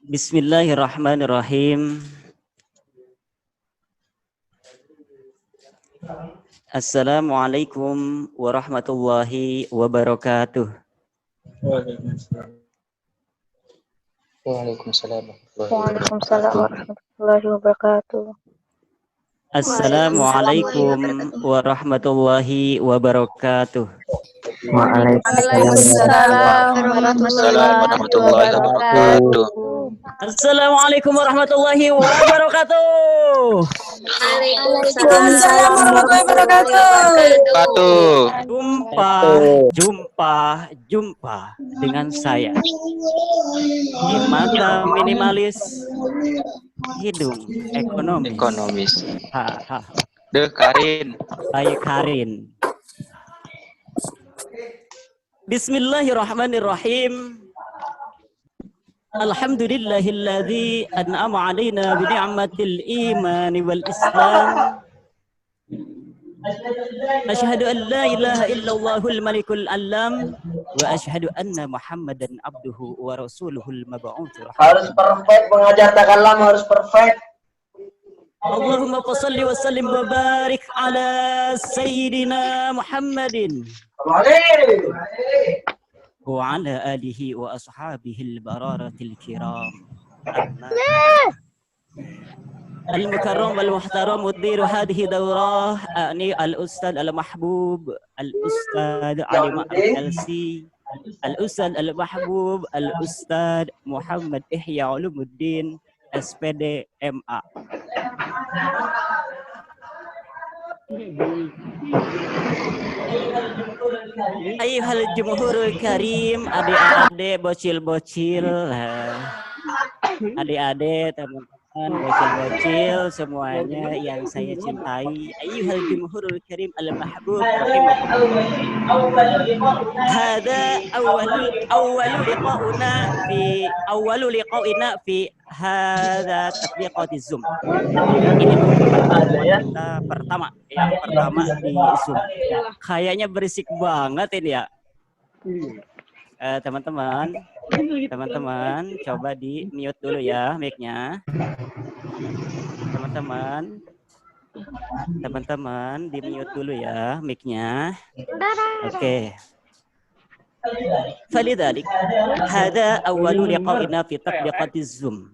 Bismillahirrahmanirrahim. Assalamualaikum warahmatullahi wabarakatuh. Waalaikumsalam warahmatullahi wabarakatuh. Assalamualaikum warahmatullahi wabarakatuh. Waalaikumsalam warahmatullahi wabarakatuh. Assalamualaikum warahmatullahi wabarakatuh. Waalaikumsalam warahmatullahi wabarakatuh. Jumpa dengan saya. Di mata minimalis, hidung ekonomis. Deh Karin. Baik Karin. Bismillahirrahmanirrahim. Alhamdulillahilladzi an'ama 'alaina bi ni'matil iman wal islam. Asyhadu an la ilaha illallahul malikul alam wa asyhadu anna Muhammadan abduhu wa rasuluhul mab'uts. Harus perfect, mengajar takalam harus perfect. Allahumma salli wa sallim wa barik ala sayyidina Muhammadin wa ala alihi wa ashabihil bararatil kiram. Al-mukarram wal muhtaram mudir hadhihi daurah ani al-ustad al-mahbub al-ustad Ali Ma'ruf LC, al-ustad al-mahbub al-ustad Muhammad Ihya Ulumuddin SPD MA. Ayuhal jumhurul karim, adik-adik bocil-bocil, adik-adik teman-teman bocil-bocil semuanya yang saya cintai. Ayuhal jumhurul karim al-mahbub rahimahullah. Hada awwalu liqa'ina fi hada tatbiqati Zoom. Ini kita pertama di Zoom. Kayaknya berisik banget ini ya. Teman-teman coba di mute dulu ya mic-nya. Teman-teman di mute dulu ya mic-nya. Oke. Falidhalik hada awwalu liqa'ina fi tatbiqati Zoom.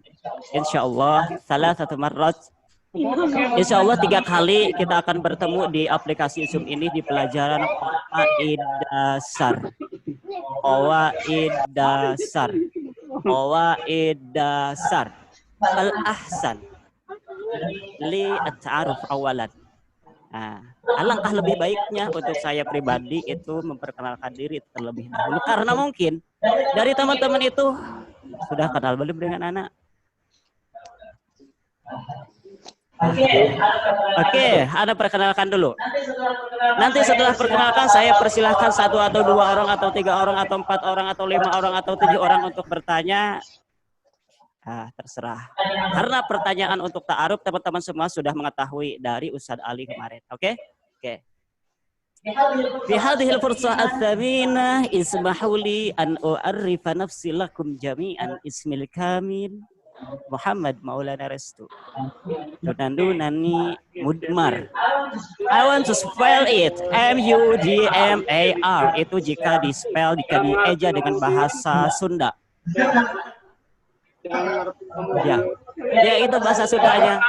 Insyaallah salasatu marrat. Insyaallah 3 kali kita akan bertemu di aplikasi Zoom ini di pelajaran Qawaid dasar al-ahsan li at-ta'aruf awalan. Nah, alangkah lebih baiknya untuk saya pribadi itu memperkenalkan diri terlebih dahulu karena mungkin dari teman-teman itu sudah kenal belum dengan anak. Oke, Anda perkenalkan dulu. Nanti setelah perkenalkan saya persilahkan 1 atau 2 orang atau 3 orang atau 4 orang atau 5 orang atau 7 orang untuk bertanya. Terserah. Karena pertanyaan untuk ta'aruf teman-teman semua sudah mengetahui dari Ustadz Ali kemarin. Oke? Fi hadhil fursah ats-tsaminah ismahu li an u'arrifa nafsi lakum jami'an ismil kamil Muhammad Maulana Restu. Tunandunani mudmar. I want to spell it M-U-D-M-A-R. Itu jika di-spell, jika dieja dengan bahasa Sunda. Ya itu bahasa Sundanya.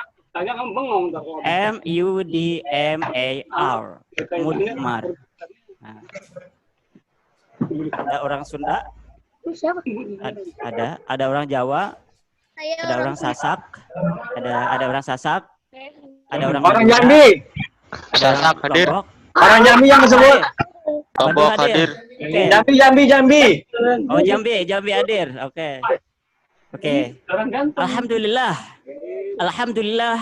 M-U-D-M-A-R. Mudmar. Nah. Ada orang Sunda? Ada orang Jawa? Ada orang Sasak? Ada orang Sasak? Ada orang Jambi. Sasak hadir. Orang Jambi yang disebut. Lombok hadir. Jambi. Oh Jambi hadir. Oke. Alhamdulillah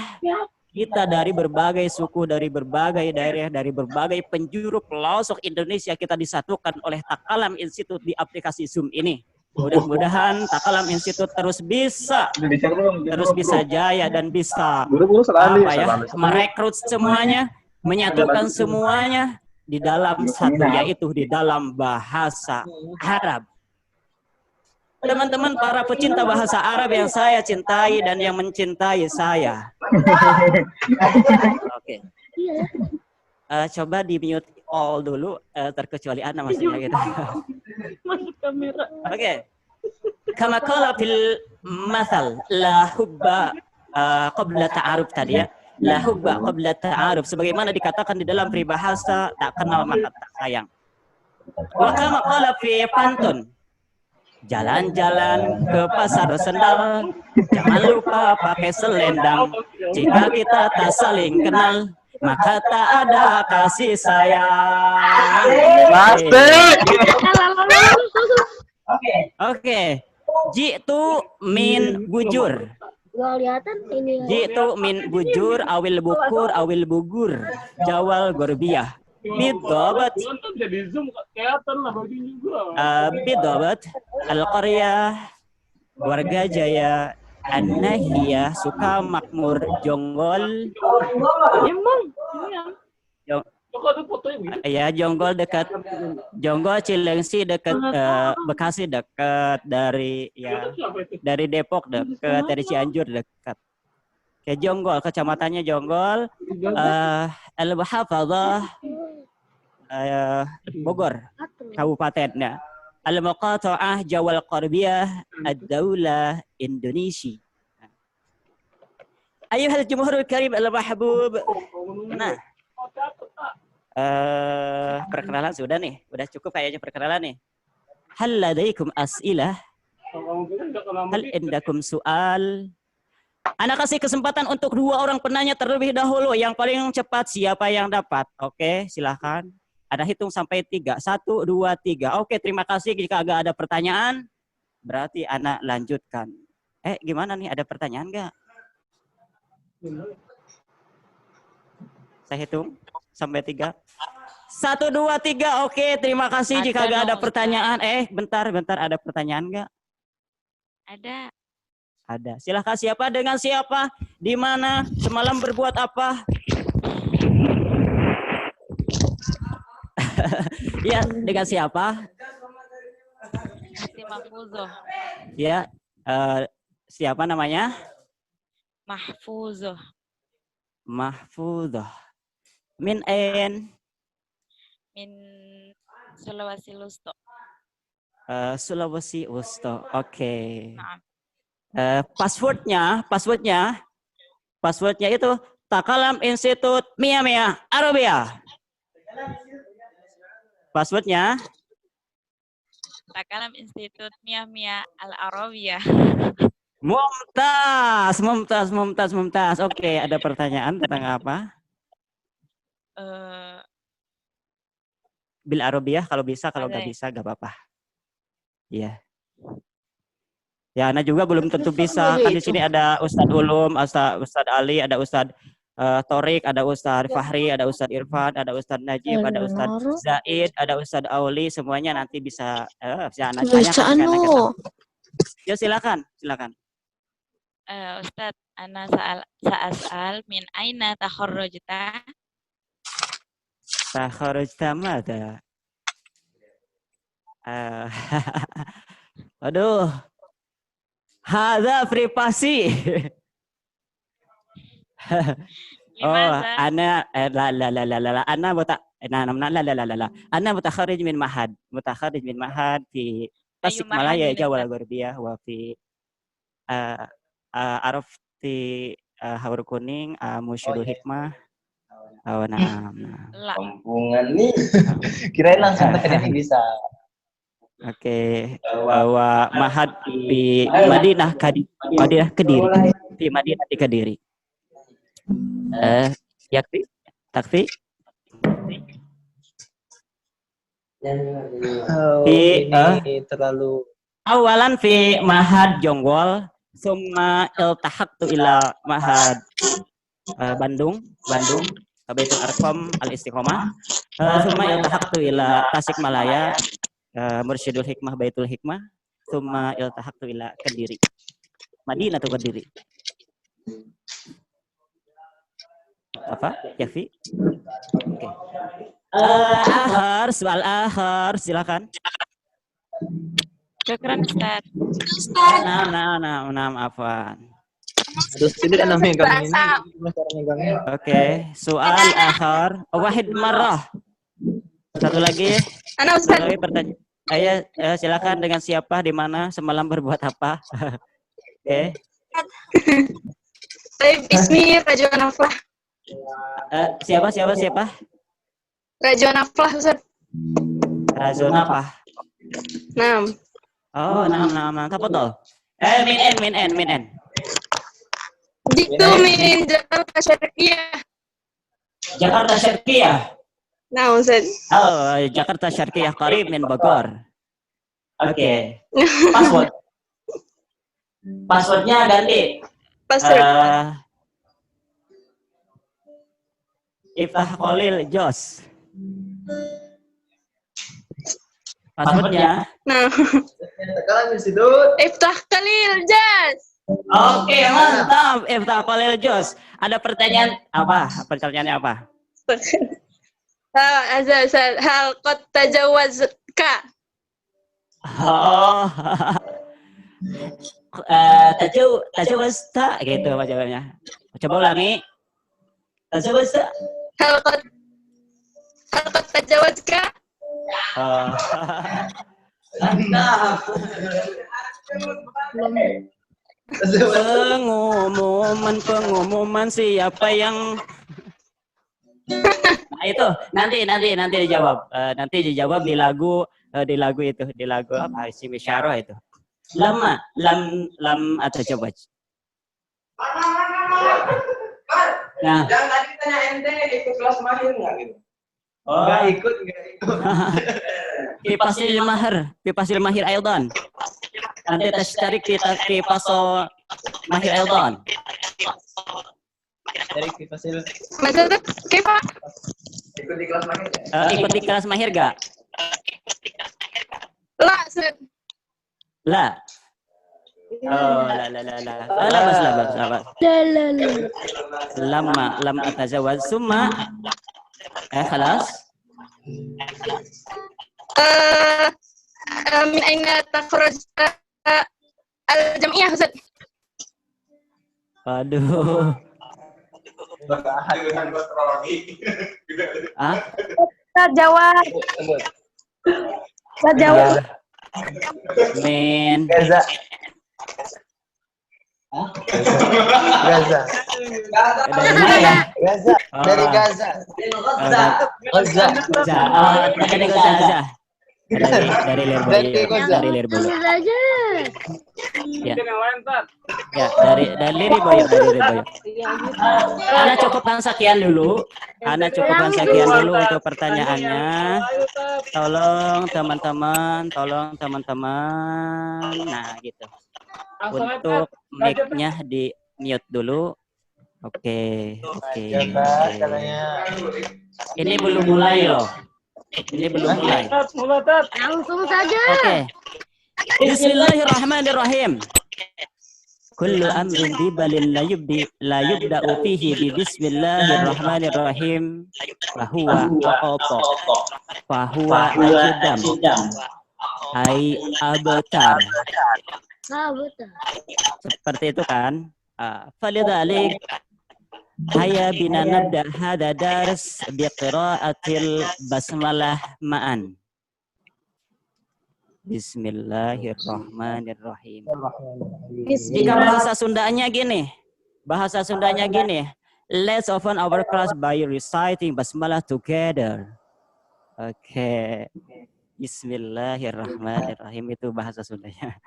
kita dari berbagai suku, dari berbagai daerah, dari berbagai penjuru pelosok Indonesia kita disatukan oleh Takalam Institute di aplikasi Zoom ini. Mudah-mudahan Takalam Institute terus bisa jaya dan bisa merekrut semuanya, menyatukan semuanya di dalam satu, yaitu di dalam bahasa Arab. teman-teman para pecinta bahasa Arab yang saya cintai dan yang mencintai saya. Oke. Coba di mute all dulu, terkecuali Ana maksudnya gitu. Masuk kamera. Oke. Kama qala fil mathal la hubba qabla ta'aruf tadi ya. La hubba qabla ta'aruf, sebagaimana dikatakan di dalam peribahasa, tak kenal maka tak sayang. Wa kama qala fi pantun, jalan-jalan ke pasar sendal, jangan lupa pakai selendang. Jika kita tak saling kenal, maka tak ada kasih sayang. Oke. Jitu min bujur. Gak kelihatan ini. Jitu min bujur awil bukur awil bugur. Jawal gorbiyah. Bidobat. Jadi zoom kelihatan lah bagian juga. Bidobat. Al-Qaryah. Warga Jaya. An-Nahiyah. Suka Makmur. Jonggol. Emang. Kok ada fotonya gitu? Ya, Jonggol dekat. Jonggol Cilengsi dekat. Bekasi dekat dari ya. Dari Depok dekat, dari Cianjur dekat. Ke Jonggol, kecamatannya Jonggol. Al-Muhafadzah Bogor, kabupatennya. Al-Muqata'ah Jawal Qarbiyah Ad-Daulah Indonesia. Ayuhal Jumhurul Karim Al-Mahbub. Nah, perkenalan sudah nih, udah cukup kayaknya perkenalan nih. Hal ladaikum as'ilah? Hal indakum soal? Anda kasih kesempatan untuk 2 orang penanya terlebih dahulu. Yang paling cepat siapa yang dapat? Oke, silahkan. Ada hitung sampai 3. 1, 2, 3. Oke, terima kasih. Jika agak ada pertanyaan, berarti anak lanjutkan. Gimana nih? Ada pertanyaan nggak? Saya hitung sampai 3. 1, 2, 3. Oke, terima kasih. Jika agak ada pertanyaan. Bentar. Ada pertanyaan nggak? Ada. Silahkan, siapa dengan siapa? Di mana? Semalam berbuat apa? Ya, dengan siapa? Si Mahfuzo. Ya, siapa namanya? Mahfuzo. Mahfuzoh. Min ain? Min Sulawesi Lusto. Sulawesi Wusto. Oke. Nah. Passwordnya itu Takalam Institut Mia Arabia. Passwordnya Takalam Institut Mia Al-Arabiyah. Mumtaz. Oke, ada pertanyaan tentang apa? Bil Arabiyah kalau bisa, kalau nggak bisa nggak apa-apa. Iya. Ya, Ana juga belum tentu bisa. Kan di sini ada Ustadz Ulum, Ustadz Ali, ada Ustadz Torik, ada Ustadz Fahri, ada Ustadz Irfan, ada Ustadz Najib, ada Ustadz Zaid, ada Ustadz Auli. Semuanya nanti bisa Ana tanyakan. Ya, silakan. Ustadz, Ana sa'al min aina takharrajta? Takharrajta mada? Aduh. Hadza privasi. Ana Ana mutakharrij min mahad fi Tasikmalaya Jawal Gorbiyah wa fi Arafti Haur Kuning Musyidul Hikmah. Nah. Kampungan nih. Kirain langsung tanya bisa. Oke, bahwa mahad di Madinah Kediri. Di Madinah di Kediri. Yakti? Takfi? Ini terlalu Awalan fi Mahad Jonggol, summa iltahaqtu ila Mahad Bandung, Baitul Arqam Al-Istiqomah, summa iltahaqtu ila Tasikmalaya, Mursyidul Hikmah Baitul Hikmah, summa iltahaqtu ila Kediri. Madinah atau Kediri? Apa? Yafi? Oke. Soal akhir, silakan. Syukran Ustaz. Nah, afwan. Terus tidak ada megang ini. Gimana cara megangnya? Oke, soal akhir. Wahid marah. Satu lagi. Ana Satu Ustaz. lagi pertanyaan. Ayo, silakan dengan siapa, di mana, semalam berbuat apa? Oke. Bismi Rajuan Aflah. Siapa? Rajuan Aflah Ustaz. Razon apa? Naam. Oh, nama. Tafadhol. Min N. Jitu min Jakarta Syarqiyah. Jakarta Syarqiyah. Naam Ustaz. Oh, Jakarta Syarqiyah qarib min Bogor. Oke. Password. Passwordnya ganti. Password. Iftah Khalil Jos. Passwordnya. Nah. Iftah Khalil Jas. Oke, mantap. Iftah Khalil Jos. Ada pertanyaan apa? Pertanyaannya apa? Azal hal qad tajawazka. Oh. Tajawazta gitu jawabnya. Coba ulangi. Tajawazta. Hal qad tajawazka. Oh. Pengumuman siapa yang nah, itu nanti dijawab. Nanti dijawab di lagu itu, di lagu apa? Isim isyarah itu. Lam atau coba. Nah. Jangan tadi tanya ente ikut kelas mahir nggak gitu? Oh. Nggak ikut. Kipasil mahir Aildan. Nanti tashtarik kita kipaso mahir Aildan. Dari Fasil. Maksudnya Kepa? Ikut di kelas mahir. Ikut di kelas mahir gak? Lah, Ustaz. Lah. Oh, la. Labas. Lam atazawaj summa خلاص min aina takhraj al-jam'iyah Ustaz? Aduh. Jawab. Min Gaza. dari mana ya? Gaza. Dari Gaza. Gaza. Dari Gaza. Dari Lirboyo. Ya. Ya, dari Lirboyo. Ana cukupkan sekian dulu untuk pertanyaannya. Tolong teman-teman. Nah, gitu. Untuk mic-nya di mute dulu. Oke. Ini belum mulai loh. Langsung saja. Oke. Bismillahirrahmanirrahim. Kullu amrin dibalin la yubda'u fihi bi bismillahirrahmanirrahim fahuwa aqdam ai abtar. Betul. Seperti itu kan? Falidhalik hayya bina nabda hada dars biqiraatil basmalah ma'an. Bismillahirrahmanirrahim. Jika bahasa Sundanya gini. Let's open our class by reciting basmalah together. Oke. Bismillahirrahmanirrahim itu bahasa Sundanya.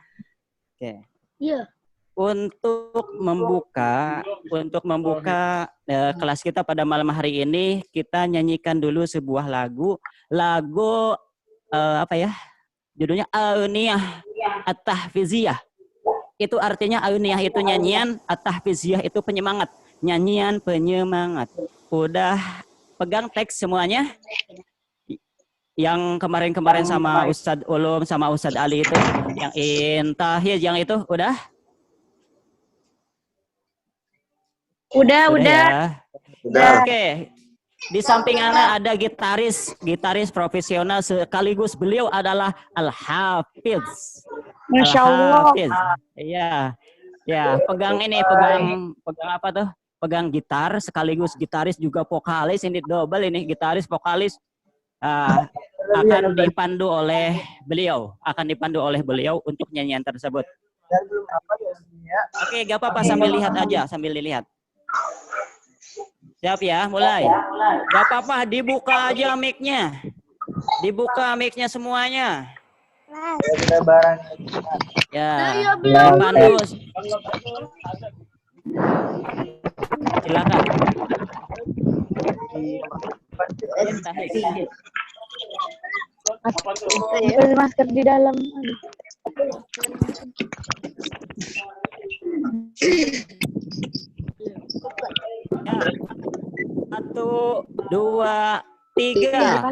Oke. Iya. Untuk membuka kelas kita pada malam hari ini, kita nyanyikan dulu sebuah lagu apa ya? Judulnya Auniyah At-Tahfiziyah. Itu artinya Auniyah itu nyanyian, At-Tahfiziyah itu penyemangat, nyanyian penyemangat. Udah pegang teks semuanya? Yang kemarin sama Ustadz Ulum sama Ustadz Ali itu, yang intahiz yang itu udah? Udah. Ya? Oke. Di samping Ana ada gitaris profesional sekaligus beliau adalah Al-Hafiz. Masya Allah. Al-Hafiz. Iya. Ya, pegang apa tuh? Pegang gitar sekaligus gitaris juga vokalis, ini double ini, gitaris vokalis. Akan dipandu oleh beliau untuk nyanyian tersebut. Oke, gak apa-apa, sambil lihat aja, sambil dilihat. Siap ya, mulai. Gak apa-apa, dibuka aja mic-nya. Dibuka mic-nya semuanya. Ya, dipandu. Silakan. Ambil masker di dalam. Ya. 1, 2, 3.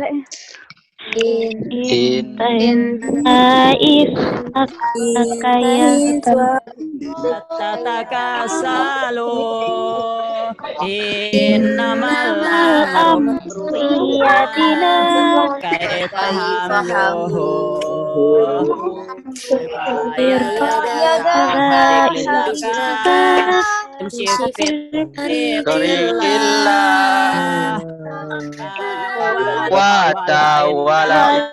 Tatakasalu innamal amru kaifahamluhu wa tawala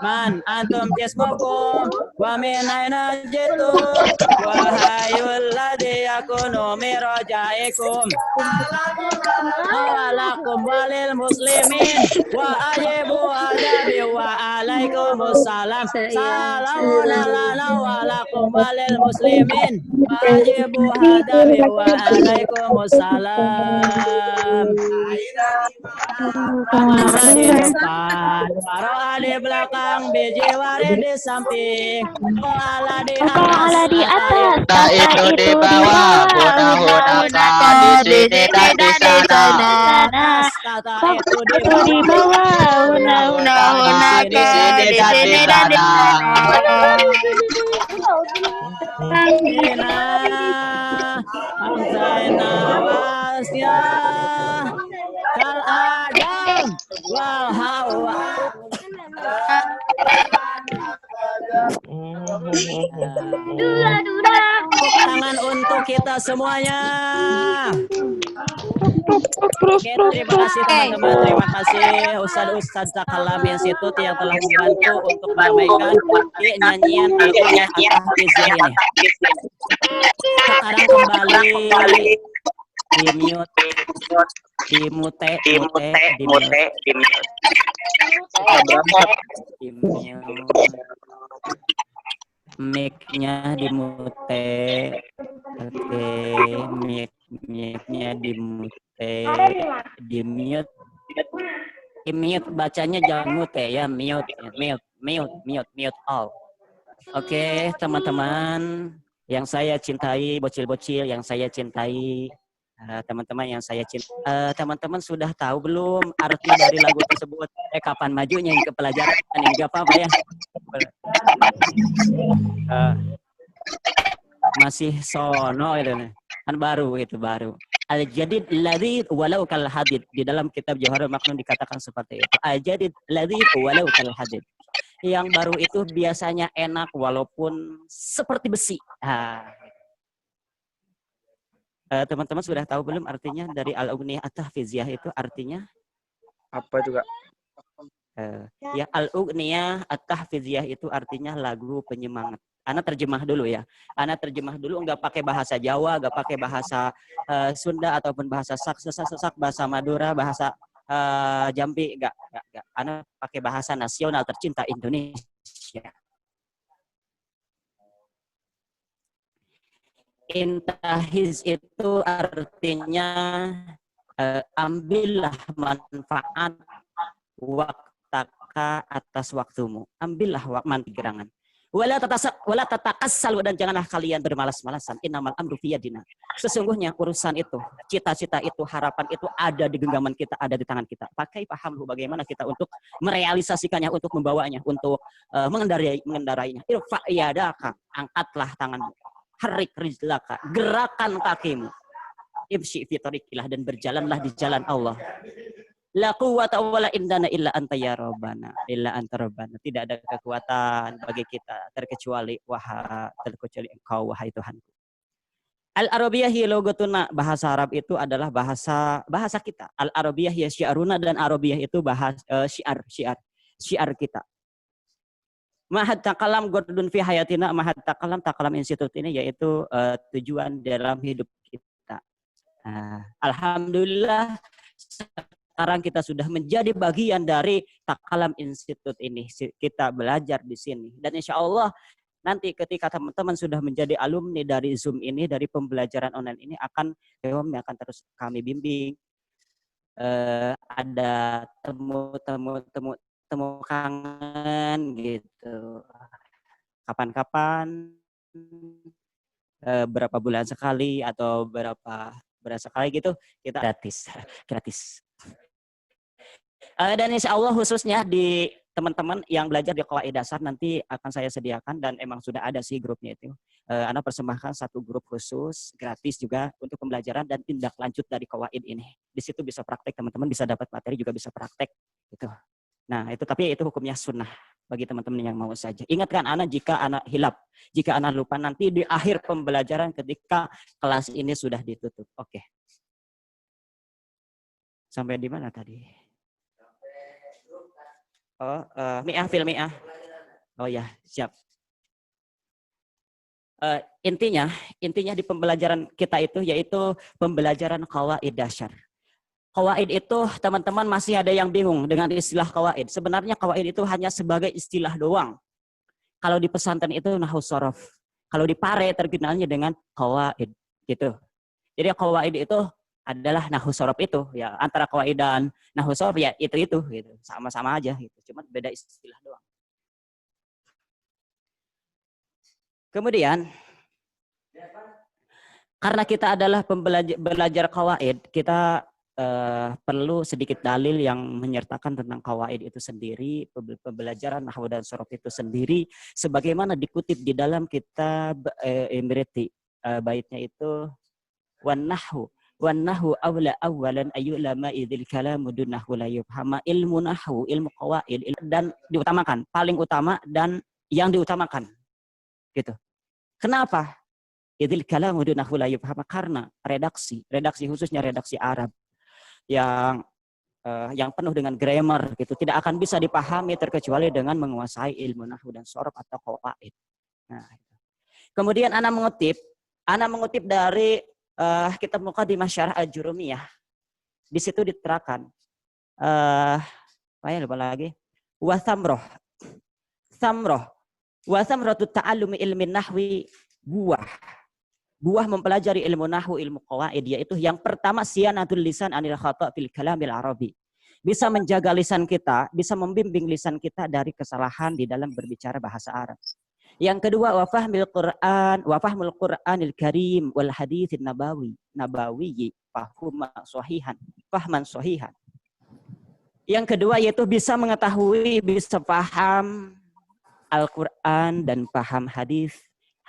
man antum jismukum wa min aina jitum wahayul ladzi yakunu mirajaikum walakum walil muslimin wa ajibu adabi wa alaikumussalam salamun alana walakum walil muslimin wa ajibu adabi wa alaikumussalam. Paroa di belakang, biji waris di samping, koala di atas, tak itu di bawah, huna-hunaka di sini dan di sana. Tata itu di bawah, huna-hunaka di sini dan di sana. Hamzaina wasya kal adam wal hawa. Tepuk tangan untuk kita semuanya. Oke, terima kasih teman-teman, terima kasih Ustadz Takalam Institut yang telah membantu untuk meramaikan nyanyian Al-Hafizah ini. Sekarang kembali di mute. Mic-nya di mute. Oke, mic-nya di mute. Di mute bacanya jangan mute ya, mute all. Oke, teman-teman yang saya cintai, bocil-bocil yang saya cintai, teman-teman yang saya cintai, teman-teman sudah tahu belum arti dari lagu tersebut? Kapan majunya ke pelajaran? Ini gak apa-apa ya. Masih sono itu kan baru. Al-jadid ladzi walau kal hadid. Di dalam kitab Jawharul Maknun dikatakan seperti itu. Al-jadid ladzi walau kal hadid. Yang baru itu biasanya enak walaupun seperti besi. Teman-teman sudah tahu belum artinya dari al-ughniyah at-tahfiziyah itu artinya? Apa juga? Ya al-ughniyah at-tahfiziyah itu artinya lagu penyemangat. Ana terjemah dulu ya. Ana terjemah dulu, nggak pakai bahasa Jawa, nggak pakai bahasa Sunda ataupun bahasa Sak, bahasa Madura, bahasa Jambi, nggak. Ana pakai bahasa nasional tercinta Indonesia. Intahiz itu artinya ambillah manfaat waktaka atas waktumu. Ambillah manfaat gerangan. Wala tatakassal, dan janganlah kalian bermalas-malasan. Innamal amru fiyadina. Sesungguhnya urusan itu, cita-cita itu, harapan itu ada di genggaman kita, ada di tangan kita. Pakai pahamlu, bagaimana kita untuk merealisasikannya, untuk membawanya, untuk mengendarainya. Irfa yadaka, angkatlah tanganmu. Harik rijlaka, gerakan kakimu. Imshi fi tariqillah, dan berjalanlah di jalan Allah. La quwwata wala indana illa anta ya rabbana, illa anta rabbana. Tidak ada kekuatan bagi kita terkecuali Engkau, wahai Tuhanku. Al-Arabiyah hiya lugatuna, bahasa Arab itu adalah bahasa kita. Al-Arabiyah hiya syiaruna, dan Arabiyah itu syiar kita. Mahad takalam gordun fi hayatina, mahad takalam institut ini yaitu tujuan dalam hidup kita. Alhamdulillah sekarang kita sudah menjadi bagian dari Takalam Institute ini. Kita belajar di sini. Dan insya Allah nanti ketika teman-teman sudah menjadi alumni dari Zoom ini, dari pembelajaran online ini, akan terus kami bimbing. Ada temu kangen gitu. Kapan-kapan, berapa bulan sekali atau berapa sekali gitu, kita gratis. Dan insya Allah khususnya di teman-teman yang belajar di Qawaid Dasar nanti akan saya sediakan, dan emang sudah ada sih grupnya itu. Anda persembahkan satu grup khusus gratis juga untuk pembelajaran dan tindak lanjut dari Qawaid ini. Di situ bisa praktek, teman-teman bisa dapat materi, juga bisa praktek gitu. Nah itu, tapi itu hukumnya sunnah bagi teman-teman yang mau saja. Ingatkan anak jika anak hilap, jika anak lupa, nanti di akhir pembelajaran ketika kelas ini sudah ditutup. Oke. Sampai di mana tadi? Oh, mi'ah fil mi'ah. Oh ya, siap. Intinya di pembelajaran kita itu yaitu pembelajaran Qawaid Dasar. Qawaid itu teman-teman masih ada yang bingung dengan istilah qawaid. Sebenarnya qawaid itu hanya sebagai istilah doang. Kalau di pesantren itu nahwu shorof. Kalau di Pare terkenalnya dengan qawaid gitu. Jadi qawaid itu adalah nahwu shorof itu ya, antara qawaid dan nahwu shorof ya itu gitu. Sama-sama aja gitu. Cuma beda istilah doang. Kemudian karena kita adalah belajar qawaid, kita perlu sedikit dalil yang menyertakan tentang qawaid itu sendiri, pembelajaran nahwu dan shorof itu sendiri, sebagaimana dikutip di dalam kitab Imriti. Baitnya itu wan nahwu awla awalan ayyulama idzil kalamu dunahu la yufhama. Ilmu nahwu, ilmu qawaid, dan diutamakan, paling utama dan yang diutamakan gitu. Kenapa? Idzil kalamu dunahu la yufhama, karena redaksi khususnya redaksi Arab yang penuh dengan grammar gitu tidak akan bisa dipahami terkecuali dengan menguasai ilmu nahwu dan shorof atau qawaid. Nah, kemudian ana mengutip dari kitab Muqaddimah Syarah Al-Jurumiyah. Di situ diterangkan lupa lagi. Wa thamratu ta'allumi ilmin nahwi, buah mempelajari ilmu nahwu, ilmu qawaid, yaitu yang pertama siyanatul lisan anil khata' fil kalamil arabi. Bisa menjaga lisan kita, bisa membimbing lisan kita dari kesalahan di dalam berbicara bahasa Arab. Yang kedua wa fahmul Qur'anil karim wal haditsin nabawiyyi fahman sahihan. Yang kedua yaitu bisa mengetahui, bisa paham Al-Qur'an dan paham hadis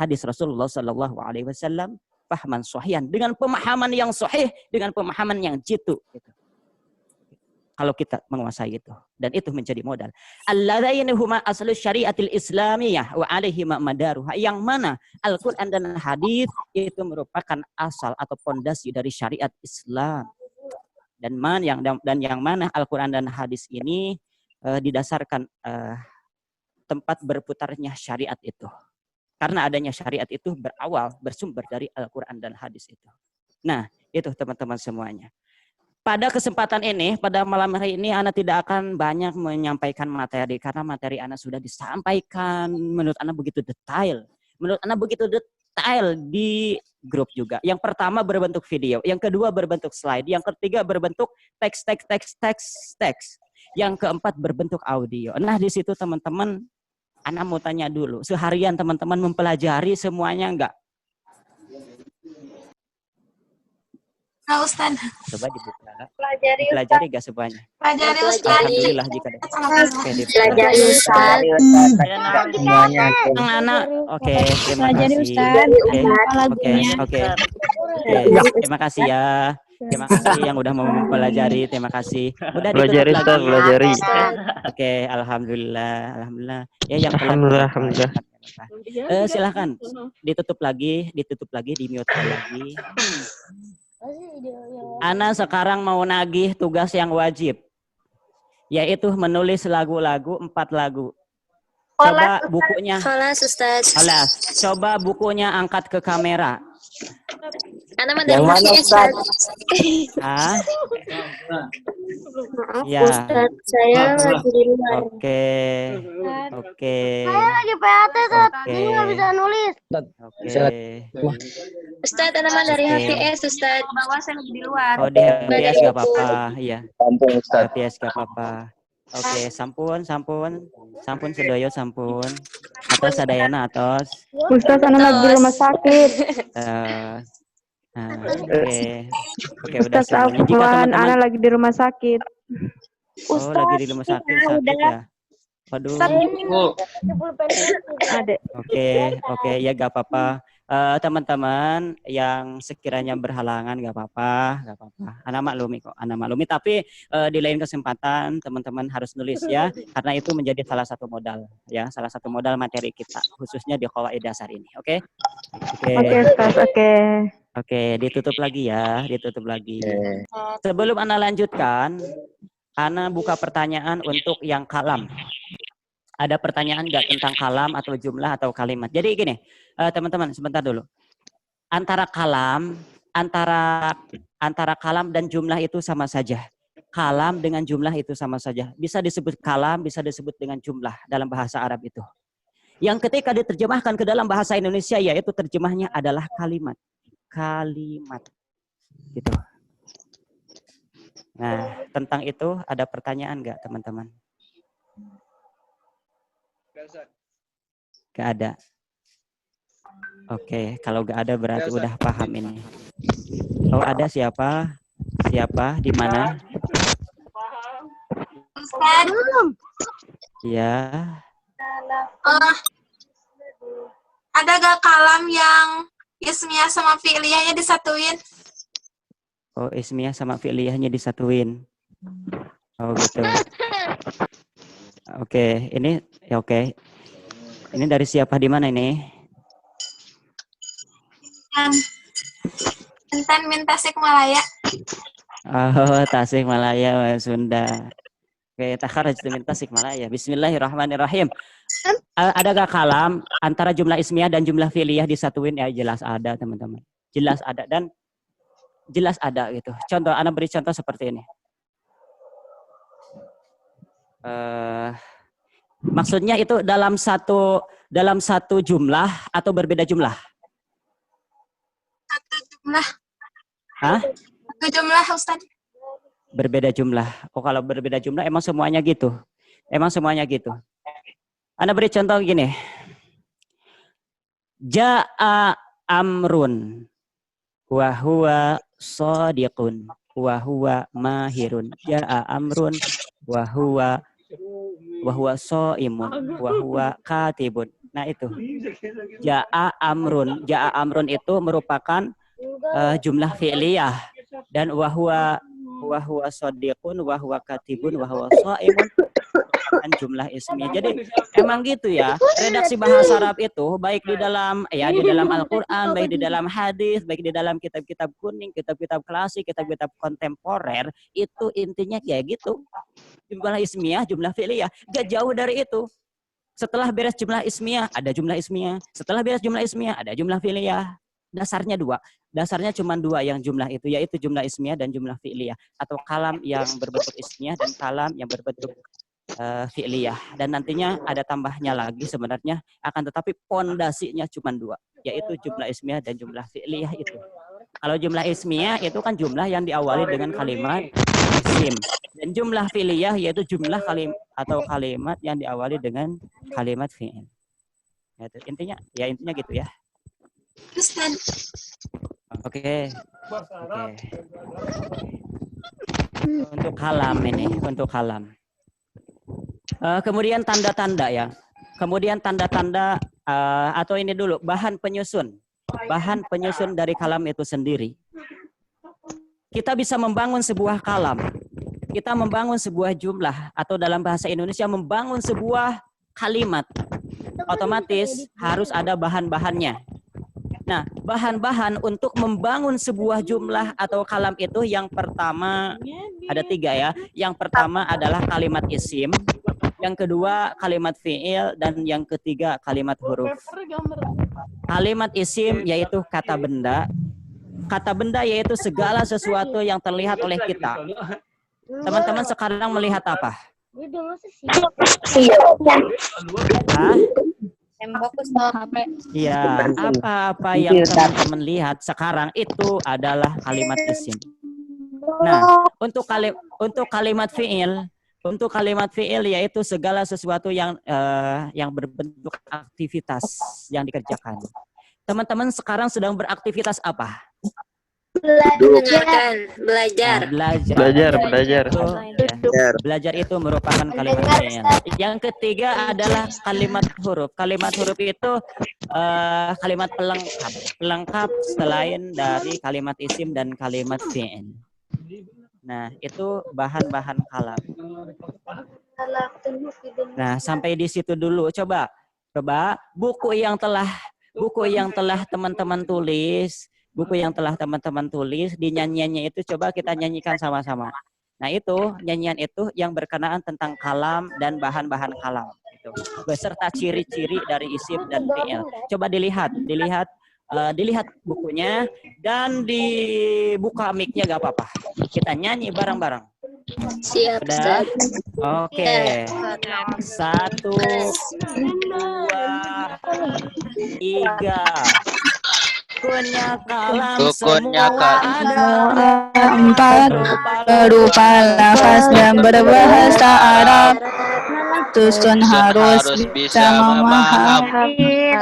Rasulullah Sallallahu Alaihi Wasallam, fahman sahihan, dengan pemahaman yang sahih, dengan pemahaman yang jitu gitu. Kalau kita menguasai itu, dan itu menjadi modal. Alladaini huma aslu syariatil islamiyah wa alaihi madaruha, yang mana Al-Qur'an dan hadis itu merupakan asal atau pondasi dari syariat Islam. Dan yang mana Al-Qur'an dan hadis ini didasarkan tempat berputarnya syariat itu. Karena adanya syariat itu bersumber dari Al-Qur'an dan hadis itu. Nah, itu teman-teman semuanya. Pada kesempatan ini, pada malam hari ini, Ana tidak akan banyak menyampaikan materi karena materi Ana sudah disampaikan. Menurut Ana begitu detail. Di grup juga. Yang pertama berbentuk video, yang kedua berbentuk slide, yang ketiga berbentuk teks. Yang keempat berbentuk audio. Nah, di situ teman-teman, Ana mau tanya dulu, seharian teman-teman mempelajari semuanya enggak? Nah, Ustaz. Coba dibuka. Pelajari gak semuanya? Pelajari Ustaz. Alhamdulillah jika Pelajari Ustaz. Semuanya. Anak. Oke, terima Pelajari kasih. Ustaz. Oke. Terima kasih ya. Terima kasih yang udah mau mempelajari. Terima kasih. Udah Pelajari ditutup Ustaz, lagi. pelajari. Oke, alhamdulillah. Ya yang Alhamdulillah. Silakan ditutup lagi, di mute lagi. Ana sekarang mau nagih tugas yang wajib, yaitu menulis lagu-lagu 4 lagu. Coba bukunya. Coba bukunya angkat ke kamera. Yang mana Ustaz? Ah? Maaf Ya. Ustaz, saya lagi di luar. Oke. Saya lagi PAT, Ustaz. Oke. Jadi nggak bisa nulis. Ustaz, tanaman dari Oke. HPS Ustaz. Bawa saya lagi di luar. Oh, di HPS gak apa-apa. Iya. Sampun Ustaz. HPS gak apa-apa. Oke, sampun sedoyo sampun. Atos sadayana atos. Ustaz, anak lagi di rumah sakit. Oke, udah Ustaz, semuanya. Jika Afwan, teman-teman anak lagi di rumah sakit. lagi di rumah sakit ya. Waduh. Adek. Oke, ya gak apa-apa. Teman-teman yang sekiranya berhalangan gak apa-apa. Ana maklumi tapi di lain kesempatan teman-teman harus nulis ya, karena itu menjadi salah satu modal materi kita khususnya di qawaid dasar ini. Oke, Ustaz, Oke, ditutup lagi. Sebelum Ana lanjutkan, Ana buka pertanyaan untuk yang kalam. Ada pertanyaan nggak tentang kalam atau jumlah atau kalimat? Jadi gini, teman-teman, sebentar dulu. Antara kalam dan jumlah itu sama saja. Kalam dengan jumlah itu sama saja. Bisa disebut kalam, bisa disebut dengan jumlah dalam bahasa Arab itu. Yang ketika diterjemahkan ke dalam bahasa Indonesia, yaitu terjemahnya adalah kalimat. Gitu. Nah, tentang itu ada pertanyaan nggak, teman-teman? Gak ada. Oke, kalau gak ada berarti udah paham ini. Oh, ada siapa? Di mana? Ustaz. Ya. Ada gak kalam yang ismiyah sama fi'liyahnya disatuin? Oh, ismiyah sama fi'liyahnya disatuin. Oh, gitu. Oke, ini ya oke. Ini dari siapa, di mana ini? Intan min Tasikmalaya. Oh, Tasikmalaya, Sunda. Oke, takharaj min Tasikmalaya. Bismillahirrahmanirrahim. Ada gak kalam antara jumlah ismiyah dan jumlah fi'liyah disatuin? Ya jelas ada, teman-teman. Jelas ada gitu. Contoh, Ana beri contoh seperti ini. Maksudnya itu dalam satu jumlah atau berbeda jumlah? Satu jumlah. Hah? Satu jumlah, Ustaz. Berbeda jumlah. Oh, kalau berbeda jumlah emang semuanya gitu. Anda beri contoh gini. Ja'a amrun wa huwa shadiqun wa huwa mahirun. Ja'a amrun wa huwa shaimun wa huwa katibun. Nah itu. Ja'a amrun itu merupakan jumlah fi'liyah, dan wahwa shadiqun, wahwa katibun, wahwa shaimun kan jumlah ismiyah. Jadi emang gitu ya, redaksi bahasa Arab itu baik di dalam di dalam Al-Qur'an, baik di dalam hadis, baik di dalam kitab-kitab kuning, kitab-kitab klasik, kitab-kitab kontemporer, itu intinya kayak gitu. Jumlah ismiyah, jumlah fi'liyah, gak jauh dari itu. Setelah beres jumlah ismiyah, ada jumlah ismiyah. Setelah beres jumlah ismiyah, ada jumlah fi'liyah. Dasarnya dua. Dasarnya cuma dua yang jumlah itu, yaitu jumlah ismiyah dan jumlah fi'liyah. Atau kalam yang berbentuk ismiyah dan kalam yang berbentuk fi'liyah. Dan nantinya ada tambahnya lagi sebenarnya, akan tetapi pondasinya cuma dua, yaitu jumlah ismiyah dan jumlah fi'liyah itu. Kalau jumlah ismiyah itu kan jumlah yang diawali dengan kalimat isim. Dan jumlah fi'liyah yaitu jumlah kalimat yang diawali dengan kalimat fi'il. Intinya gitu ya. Oke. Untuk kalam ini, untuk kalam. Kemudian tanda-tanda ya. Kemudian tanda-tanda atau ini dulu, bahan penyusun. Bahan penyusun dari kalam itu sendiri. Kita bisa membangun sebuah kalam. Kita membangun sebuah jumlah, atau dalam bahasa Indonesia membangun sebuah kalimat. Otomatis harus ada bahan-bahannya. Nah, bahan-bahan untuk membangun sebuah jumlah atau kalam itu yang pertama ada 3 ya. Yang pertama adalah kalimat isim, yang kedua kalimat fi'il, dan yang ketiga kalimat huruf. Kalimat isim yaitu kata benda. Kata benda yaitu segala sesuatu yang terlihat oleh kita. Teman-teman sekarang melihat apa? Hah? Iya, apa-apa yang teman-teman lihat sekarang itu adalah kalimat isim. Nah, untuk kalimat fi'il yaitu segala sesuatu yang berbentuk aktivitas yang dikerjakan. Teman-teman sekarang sedang beraktivitas apa? Belajar. Belajar itu merupakan kalimat fi'il. Yang ketiga adalah kalimat huruf. Kalimat huruf itu kalimat pelengkap selain dari kalimat isim dan kalimat fi'il. Nah, itu bahan-bahan kalam. Nah, sampai di situ dulu. Coba buku yang telah teman-teman tulis. Buku yang telah teman-teman tulis, di nyanyiannya itu coba kita nyanyikan sama-sama. Nah, itu nyanyian itu yang berkenaan tentang kalam dan bahan-bahan kalam itu, beserta ciri-ciri dari isim dan fi'il. Coba dilihat bukunya dan dibuka mic-nya gak apa-apa. Kita nyanyi bareng-bareng. Siap. Udah? Oke. 1, 2, 3. Bukunya kalam semua ada 4 berupa lafaz dan berbahasa Arab. Susun harus bisa memahami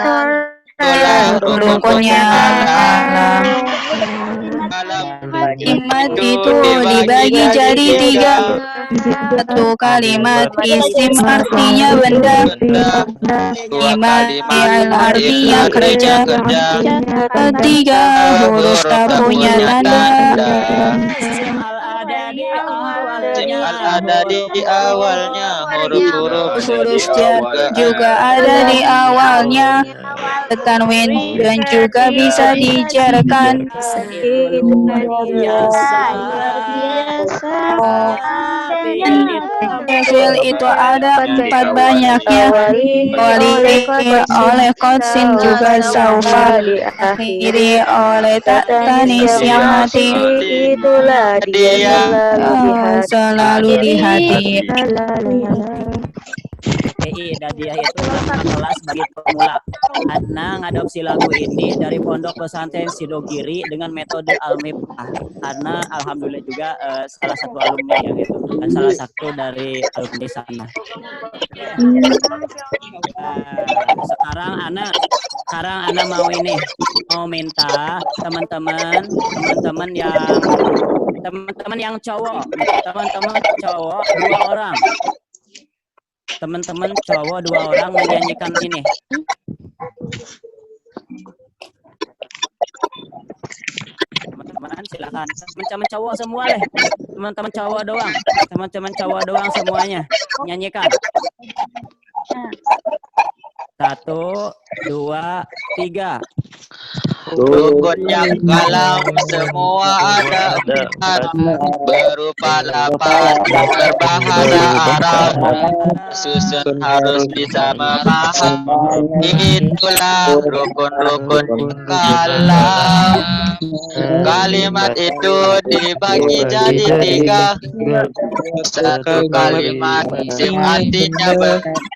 rukunnya kalam. Kalimat itu dibagi jadi 3. 1 kalimat isim artinya benda. 5 fi'il artinya kerja. 3 huruf tak punya tanda. Ada di awalnya, huruf juga ada di awalnya. Tanwin dan juga bisa dijarkan. Fi'il itu ada 4 banyaknya. Wali oleh qadsin juga saufa. Diakhiri oleh tak tanis yang hati. Itulah dia selalu di hati. Dadiah itu kelas bagi pemula. Ana ngadopsi lagu ini dari Pondok Pesantren Sidogiri dengan metode Al-Mif'ah. Karena alhamdulillah juga salah satu alumni yang itu, dan salah satu dari alumni sana. Sekarang Ana mau minta teman-teman yang cowok 2 orang. Teman-teman cowok 2 orang menyanyikan ini. teman-teman, silakan. Teman-teman cowok semua deh. Teman-teman cowok doang. Teman-teman cowok doang semuanya. Nyanyikan. 1, 2, 3. Rukunnya kalam semua ada 4 berupa 8 berbahasa Arab. Susun harus bisa memahami, itulah rukun-rukun kalam. Kalimat itu dibagi jadi 3. Satu kalimat isim artinya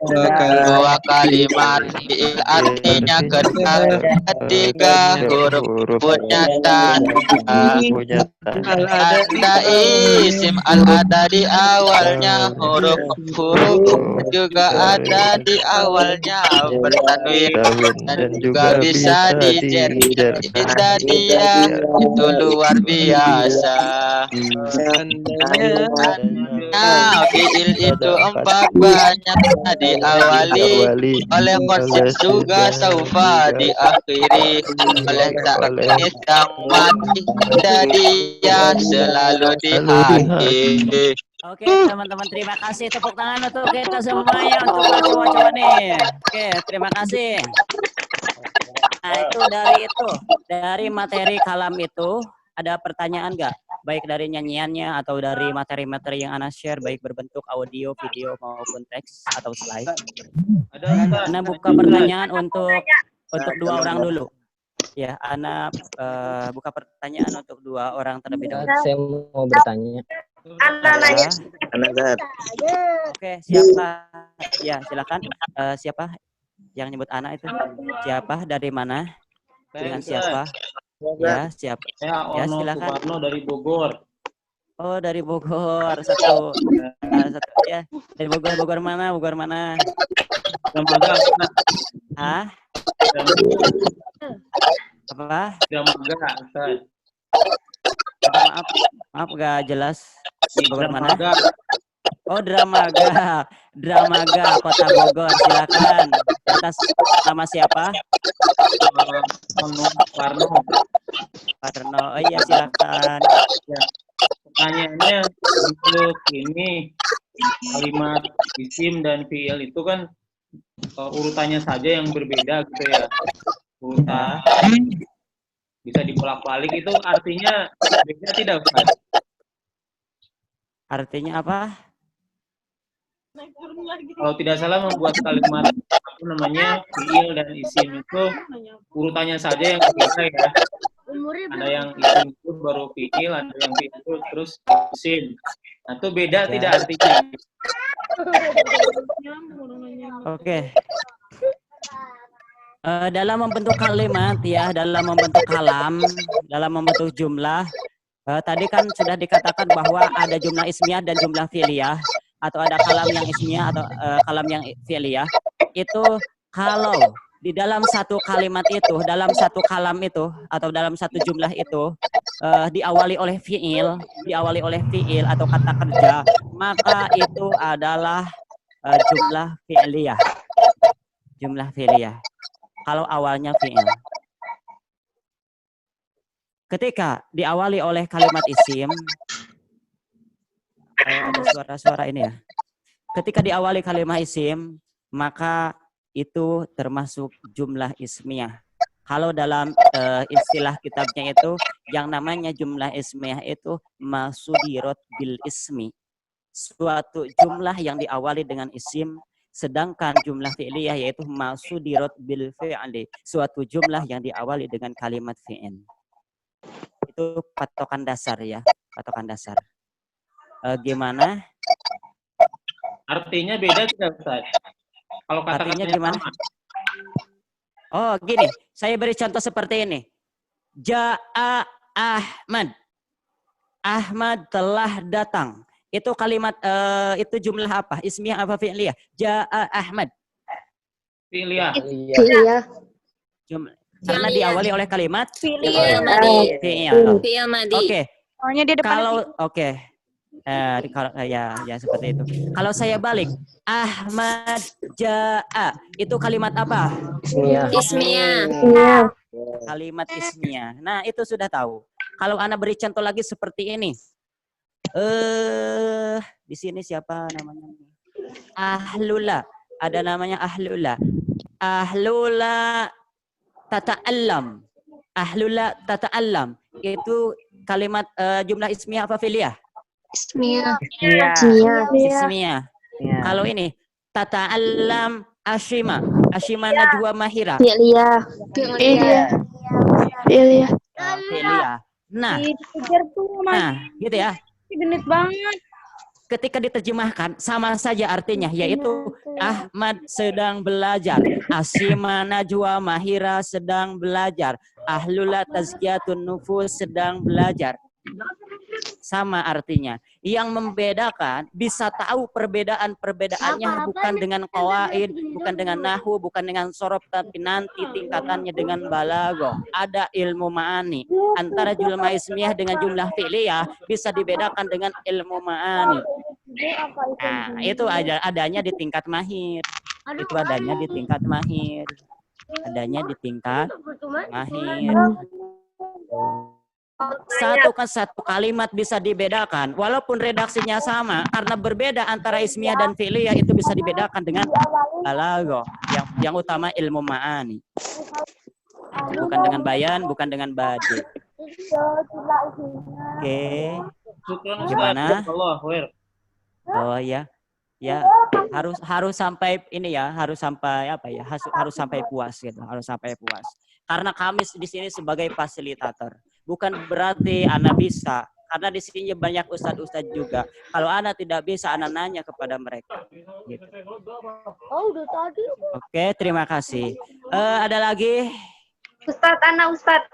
dua kalimat fi'il artinya kedua. 3 huruf punyata. Ada isim ada di awalnya, huruf juga ada di awalnya bertanwin dan juga bisa dijer. Indah dia itu luar biasa. Fi'il itu 4 banyaknya diawali oleh konsep juga saufa diakhiri oleh taknis yang mati dan dia selalu di hati. Oke, teman-teman, terima kasih. Tepuk tangan untuk kita semuanya, untuk cowok-cowok nih. Oke, terima kasih. Nah, itu dari materi kalam itu, ada pertanyaan nggak? Baik dari nyanyiannya atau dari materi-materi yang Ana share, baik berbentuk audio, video, maupun teks atau slide. Ana buka pertanyaan untuk 2 orang dulu. Ya, Ana buka pertanyaan untuk 2 orang terlebih dahulu. Saya mau bertanya. Oke, siapa? Ya, silakan. Siapa yang nyebut Ana itu? Siapa? Dari mana? Dengan siapa? Ya, siapa? Ya, silakan. Suparno dari Bogor. Oh, dari Bogor. Satu ya. Dari Bogor mana? Bogor mana? Dramaga. Hah? Apa? Dramaga, Ustaz. Maaf gak jelas. Di Bogor mana? Dramaga. Oh, Dramaga, Kota Bogor. Silakan. Atas nama siapa? Parno. Parno. Oh iya, silakan. Ya. Pertanyaannya untuk ini kalimat isim dan fi'il itu kan urutannya saja yang berbeda gitu ya. Urutan bisa dibolak-balik, itu artinya beda tidak, Ustaz? Artinya apa? Kalau tidak salah membuat kalimat fi'il dan isim itu urutannya saja yang berbeda ya. Ada yang isim itu baru fi'il, ada yang fi'il itu terus isim. Nah, itu beda tidak artinya? Oke. Dalam membentuk kalimat ya, dalam membentuk kalam, dalam membentuk jumlah, tadi kan sudah dikatakan bahwa ada jumlah ismiyah dan jumlah fi'liyah, atau ada kalam yang ismiyah atau kalam yang fi'liyah. Itu kalau di dalam satu kalimat itu, dalam satu kalam itu, atau dalam satu jumlah itu diawali oleh fi'il atau kata kerja, maka itu adalah jumlah fi'liyah. Jumlah fi'liyah. Kalau awalnya fi'il. Ketika diawali oleh kalimat isim, ada suara-suara ini ya. Ketika diawali kalimat isim, maka itu termasuk jumlah ismiyah. Kalau dalam istilah kitabnya itu, yang namanya jumlah ismiyah itu masudirot bil ismi. Suatu jumlah yang diawali dengan isim, sedangkan jumlah fi'liyah yaitu masudirot bil fi'li, suatu jumlah yang diawali dengan kalimat fi'il. Itu patokan dasar ya, patokan dasar. Gimana? Artinya beda tidak, Ustaz? Kalau artinya gimana? Sama. Oh, gini, saya beri contoh seperti ini. Ja'a Ahmad. Ahmad telah datang. Itu kalimat, itu jumlah apa? Ismiyah apa fi'liyah? Ja'a Ahmad. Fi'liyah. Karena diawali oleh kalimat fi'il madi. Fi'il. Fi'il madi. Oke. Soalnya dia depan. Kalau oke. Ya seperti itu. Kalau saya balik, Ahmad jaa, itu kalimat apa? Ismiyah. Ismiyah. Iya. Kalimat ismiyah. Nah, itu sudah tahu. Kalau Ana beri contoh lagi seperti ini. Di sini siapa namanya? Ahlula. Ada namanya Ahlula. Ahlula tata'allam. Ahlula tata'allam. Itu kalimat jumlah ismiyah apa fi'liyah? Ismiyah. Ismiyah. Kalau ini tata'allam Ashima. Ashima najwa mahira. Fi'liyah. Fi'liyah. Fi'liyah. Nah, gitu ya. Genit banget. Ketika diterjemahkan sama saja artinya, yaitu Ahmad sedang belajar, Ashima najwa mahira sedang belajar, Ahlula tazkiyatun nufus sedang belajar. Sama artinya. Yang membedakan, bisa tahu perbedaan-perbedaannya bukan dengan qawaid, bukan dengan nahwu, bukan dengan sorof, tapi nanti tingkatannya dengan balaghah. Ada ilmu ma'ani. Antara jumlah ismiyah dengan jumlah fi'liyah bisa dibedakan dengan ilmu ma'ani. Nah, itu adanya di tingkat mahir. Itu adanya di tingkat mahir. Adanya di tingkat mahir. Satu kalimat bisa dibedakan walaupun redaksinya sama, karena berbeda antara ismiyah dan fi'liyah itu bisa dibedakan dengan balaghah, yang utama ilmu ma'ani, bukan dengan bayan, bukan dengan badi. Oke. Gimana? Oh ya harus sampai ini ya, harus sampai apa ya, harus sampai puas gitu, harus sampai puas, karena kami di sini sebagai fasilitator. Bukan berarti Ana bisa, karena di sini banyak ustadz-ustadz juga. Kalau Ana tidak bisa, Ana nanya kepada mereka. Gitu. Oke, terima kasih. Ada lagi? Ustadz, Ana Ustadz.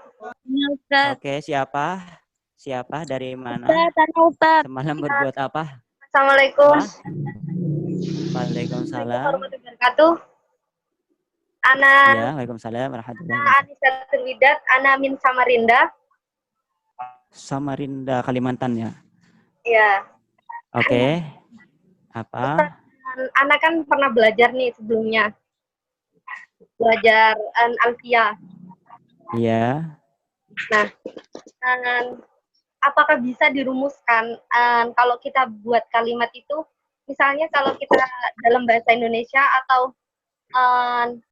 Oke, siapa? Siapa dari mana? Ustadz. Semalam berbuat apa? Assalamualaikum. Waalaikumsalam. Warahmatullahi wabarakatuh. Ana. Ya, waalaikumsalam warahmatullahi wabarakatuh. Anisatul Widat, Ana min Samarinda. Samarinda, Kalimantan ya? Iya. Oke. Apa? Ana kan pernah belajar nih sebelumnya. Belajar Alfiyah. Iya. Nah, apakah bisa dirumuskan kalau kita buat kalimat itu, misalnya kalau kita dalam bahasa Indonesia atau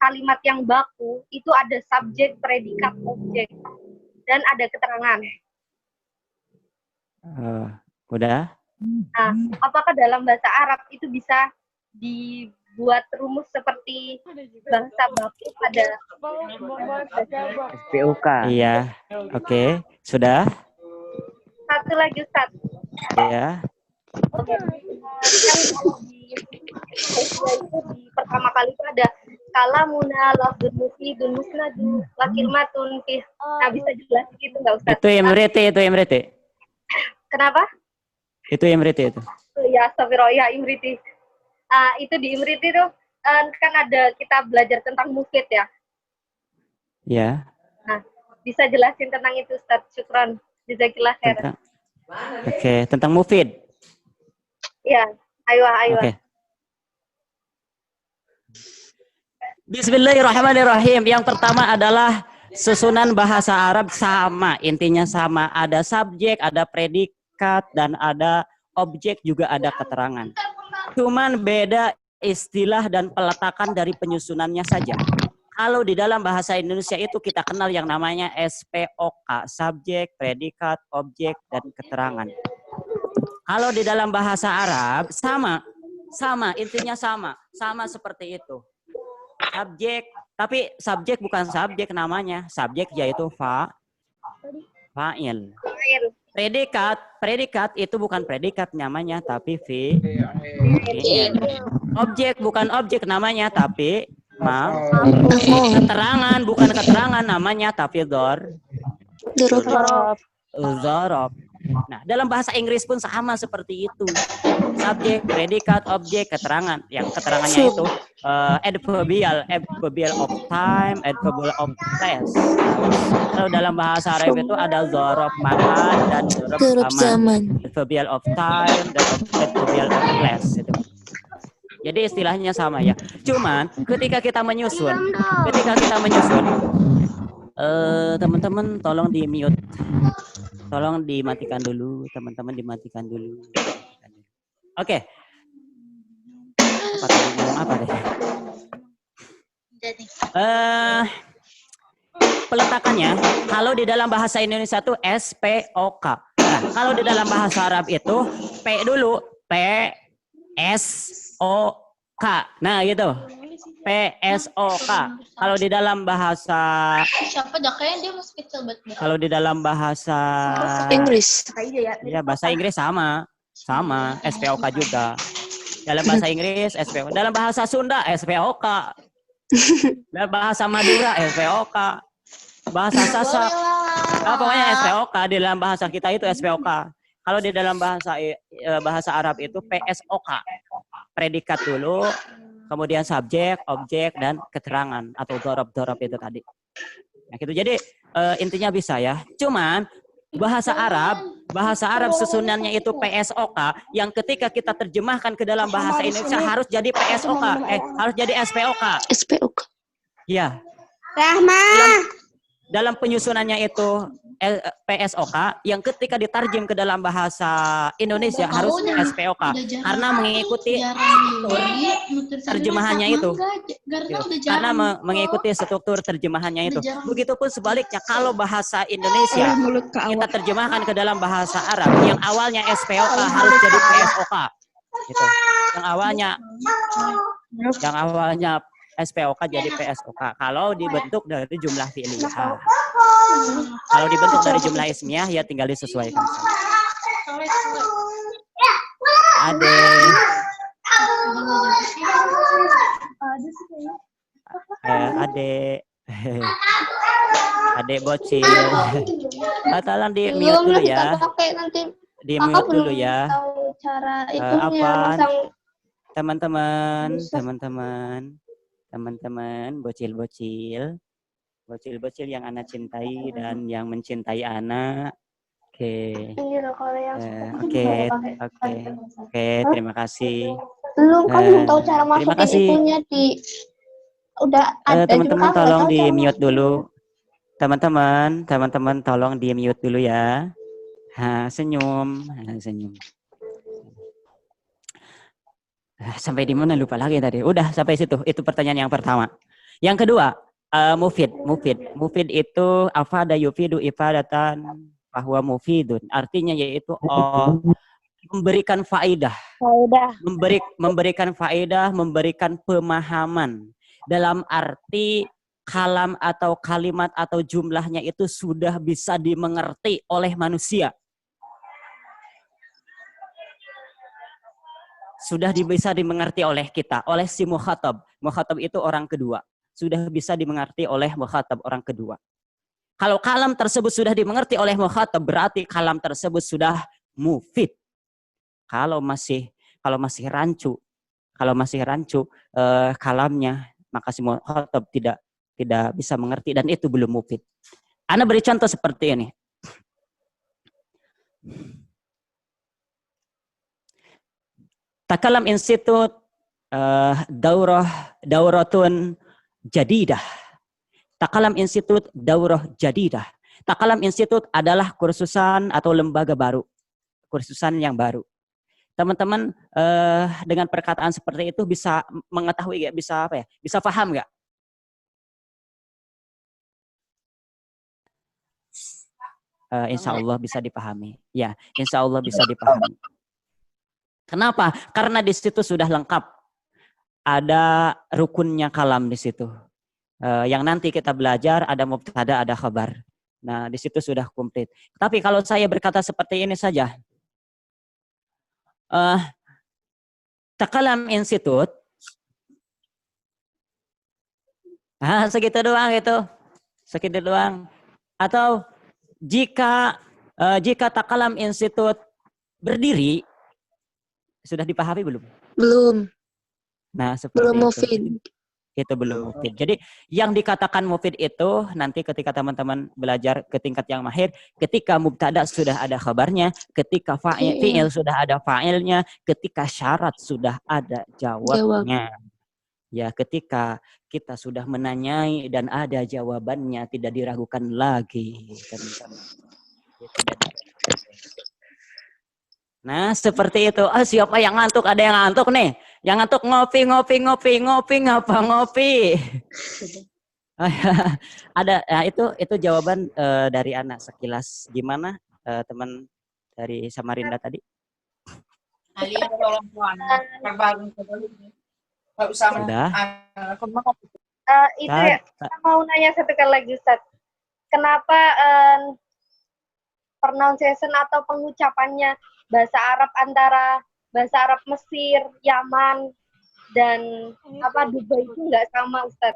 kalimat yang baku, itu ada subjek, predikat, objek, dan ada keterangan. Udah? Nah, apakah dalam bahasa Arab itu bisa dibuat rumus seperti bahasa baku pada SPUK. Iya. Oke. Sudah? Satu lagi Ustaz. Iya. Oke. Kan di pertama kali itu ada kalamuna lafdun mufidun musnadu wa kalimatun fi. Nah, bisa jelasin gitu enggak Ustaz? Itu Imriti. Kenapa? Itu Imriti itu. Ya, astagfirullah, ya Imriti. Itu di Imriti tuh kan ada kita belajar tentang mufid ya. Ya. Nah, bisa jelasin tentang itu Ustaz? Syukran. Jazakillah khair. Oke, tentang mufid. Ya, ayo. Oke. Bismillahirrahmanirrahim. Yang pertama adalah susunan bahasa Arab sama, intinya sama. Ada subjek, ada predikat, dan ada objek, juga ada keterangan. Cuman beda istilah dan peletakan dari penyusunannya saja. Kalau di dalam bahasa Indonesia itu kita kenal yang namanya SPOK, subjek, predikat, objek, dan keterangan. Kalau di dalam bahasa Arab sama, intinya sama seperti itu. Subjek, tapi subjek bukan subjek namanya, subjek yaitu fa'il. Predikat itu bukan predikat namanya, tapi fi'il. Objek bukan objek namanya, tapi keterangan bukan keterangan namanya, tapi dzaraf. Nah, dalam bahasa Inggris pun sama seperti itu. Subjek, predikat, objek, keterangan. Yang keterangannya itu adverbial of time, adverbial of place. Kalau dalam bahasa Arab itu ada dzaraf makan dan dzaraf zaman. Adverbial of time dan adverbial of place itu. Jadi istilahnya sama ya. Cuman ketika kita menyusun, teman-teman tolong di mute. Tolong dimatikan dulu, teman-teman dimatikan dulu. Oke. Apa deh? Peletakannya, kalau di dalam bahasa Indonesia itu SPOK. Nah, kalau di dalam bahasa Arab itu P dulu, PSOK. Nah, gitu. PSOK. Kalau di dalam bahasa Kalau di dalam bahasa Inggris. Ya, bahasa Inggris sama SPOK juga. Dalam bahasa Inggris SPOK. Dalam bahasa Sunda SPOK. Dalam bahasa Madura SPOK. Bahasa Sasak. Pokoknya SPOK. Di dalam bahasa kita itu SPOK. Kalau di dalam bahasa Arab itu PSOK. Predikat dulu, kemudian subjek, objek, dan keterangan atau dzaraf itu tadi. Nah, gitu. Jadi intinya bisa ya. Cuman bahasa Arab susunannya itu PSOK yang ketika kita terjemahkan ke dalam bahasa Indonesia harus jadi PSOK, harus jadi SPOK. SPOK. Iya. Dalam penyusunannya itu PSOK yang ketika ditarjem ke dalam bahasa Indonesia harus SPOK karena mengikuti terjemahannya itu. Karena mengikuti struktur terjemahannya itu. Begitupun sebaliknya kalau bahasa Indonesia kita terjemahkan ke dalam bahasa Arab yang awalnya SPOK harus jadi PSOK. Gitu. Yang awalnya SPOK jadi PSOK kalau dibentuk dari jumlah fi'liyah. Kalau dibentuk dari jumlah ismiyah ya tinggal disesuaikan. Adek bocil. Tolong di mute dulu ya. Di mute dulu ya. Teman-teman, bocil-bocil yang anak cintai dan yang mencintai anak. Oke, terima kasih. Belum, kamu belum tahu cara masukin itunya udah ada. Teman-teman tolong di mute dulu. Teman-teman tolong di mute dulu ya. Senyum. Sampai di mana lupa lagi tadi. Udah sampai situ. Itu pertanyaan yang pertama. Yang kedua, mufid itu afada yufidu ifadatan bahwa mufidun. Artinya yaitu memberikan faedah. Memberikan faedah, memberikan pemahaman. Dalam arti kalam atau kalimat atau jumlahnya itu sudah bisa dimengerti oleh manusia. Sudah bisa dimengerti oleh kita, oleh si mukhatab. Mukhatab itu orang kedua. Sudah bisa dimengerti oleh mukhatab orang kedua. Kalau kalam tersebut sudah dimengerti oleh mukhatab, berarti kalam tersebut sudah mufid. Kalau masih rancu, kalamnya, maka si mukhatab tidak bisa mengerti dan itu belum mufid. Ana beri contoh seperti ini. Takalam Institut Dauratun Jadidah. Takalam Institut Daurah Jadidah. Takalam Institut adalah kursusan atau lembaga baru. Kursusan yang baru. Teman-teman dengan perkataan seperti itu bisa mengetahui nggak? Bisa paham nggak? Insya Allah bisa dipahami. Ya, insya Allah bisa dipahami. Kenapa? Karena di situ sudah lengkap. Ada rukunnya kalam di situ. Yang nanti kita belajar ada mubtada, ada khabar. Nah, di situ sudah komplit. Tapi kalau saya berkata seperti ini saja. Takalam Institut. Segitu doang itu. Segitu doang. Atau jika Jika Takalam Institute berdiri, sudah dipahami belum? Belum. Nah, seperti Belum itu. mufid. Itu belum mufid. Jadi yang dikatakan mufid itu nanti ketika teman-teman belajar ke tingkat yang mahir, ketika mubtada sudah ada khabarnya, ketika fi'il sudah ada fa'ilnya, ketika syarat sudah ada jawabnya. Ya, ketika kita sudah menanyai dan ada jawabannya, tidak diragukan lagi. Nah, seperti itu. Siapa yang ngantuk? Ada yang ngantuk nih? Yang ngantuk ngopi. Ngapa ngopi? Ada. Nah, itu jawaban dari anak sekilas. Gimana teman dari Samarinda tadi? Sudah. Itu ya, saya mau nanya satu kali lagi Ustaz. Kenapa pronunciation atau pengucapannya bahasa Arab antara bahasa Arab Mesir, Yaman, dan Dubai itu nggak sama Ustaz?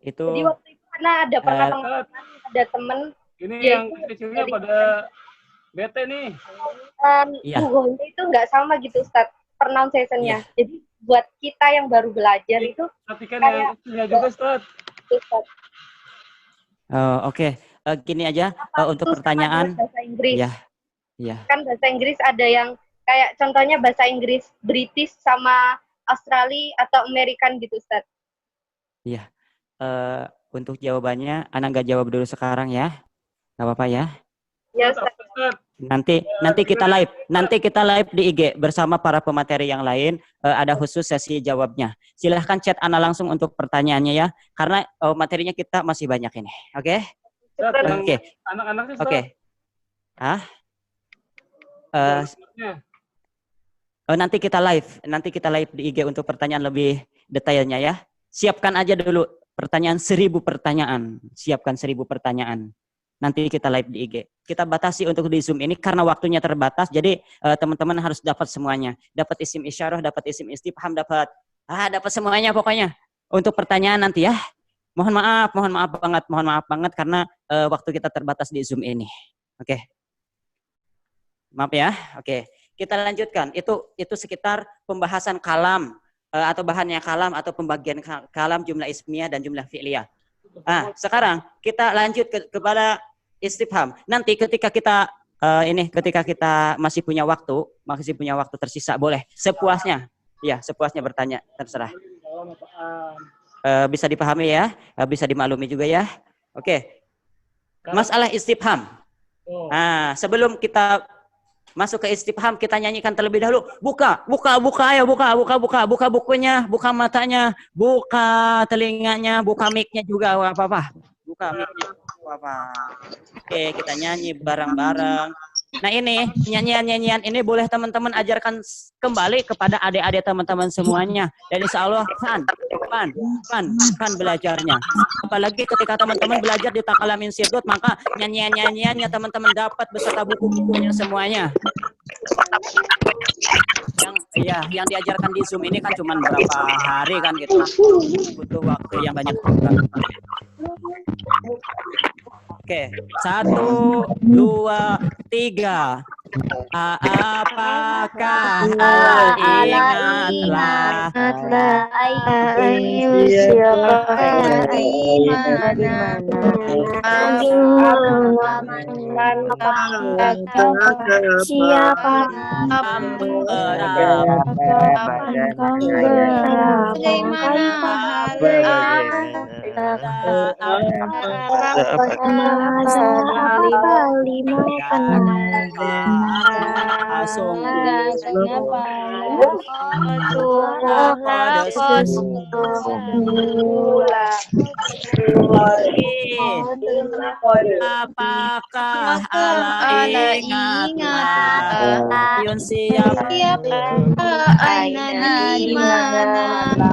Itu. Jadi waktu itu karena ada ada temen. Ini yang kecilnya pada bete nih. Itu nggak sama gitu Ustaz, pronunciation-nya. Jadi buat kita yang baru belajar itu. Perhatikan yang kecilnya juga Ustaz. Oke. Gini aja untuk pertanyaan. Bahasa Inggris. Ya. Kan bahasa Inggris ada yang kayak contohnya bahasa Inggris British sama Australia atau American gitu Ustaz. Iya. Untuk jawabannya, Ana nggak jawab dulu sekarang ya. Nggak apa-apa ya. Ya Ustaz. Nanti kita live di IG bersama para pemateri yang lain. Ada khusus sesi jawabnya. Silahkan chat Ana langsung untuk pertanyaannya ya. Karena materinya kita masih banyak ini. Oke? Oke. Anak-anaknya Oke. Nanti kita live di IG untuk pertanyaan lebih detailnya ya. Siapkan aja dulu pertanyaan 1000 pertanyaan. Siapkan 1000 pertanyaan. Nanti kita live di IG. Kita batasi untuk di Zoom ini karena waktunya terbatas. Jadi teman-teman harus dapat semuanya. Dapat isim isyarah, dapat isim istifham, dapat semuanya pokoknya. Untuk pertanyaan nanti ya. Mohon maaf banget karena waktu kita terbatas di Zoom ini. Oke. Maaf ya. Oke. Kita lanjutkan. Itu sekitar pembahasan kalam atau bahannya kalam atau pembagian kalam, jumlah ismiyah dan jumlah fi'liyah. Sekarang kita lanjut kepada istifham. Nanti ketika kita masih punya waktu tersisa, boleh sepuasnya. Ya, sepuasnya bertanya, terserah. Bisa dipahami ya, bisa dimaklumi juga ya. Oke. Masalah istifham. Sebelum kita masuk ke istifham, kita nyanyikan terlebih dahulu. Buka bukunya, buka matanya, buka telinganya, buka mic-nya juga, apa-apa. Buka mic-nya, apa-apa. Oke, kita nyanyi bareng-bareng. Nah ini, nyanyian-nyanyian ini boleh teman-teman ajarkan kembali kepada adik-adik teman-teman semuanya. Dan insya Allah, kan belajarnya. Apalagi ketika teman-teman belajar di Takalam Institute, maka nyanyian-nyanyiannya teman-teman dapat beserta buku-bukunya semuanya. Yang diajarkan di Zoom ini kan cuma berapa hari kan gitu. Butuh waktu yang banyak juga. Oke, 1, 2, 3. Apakah ingatlah siapa apakah ala ingatlah siapa aina di mana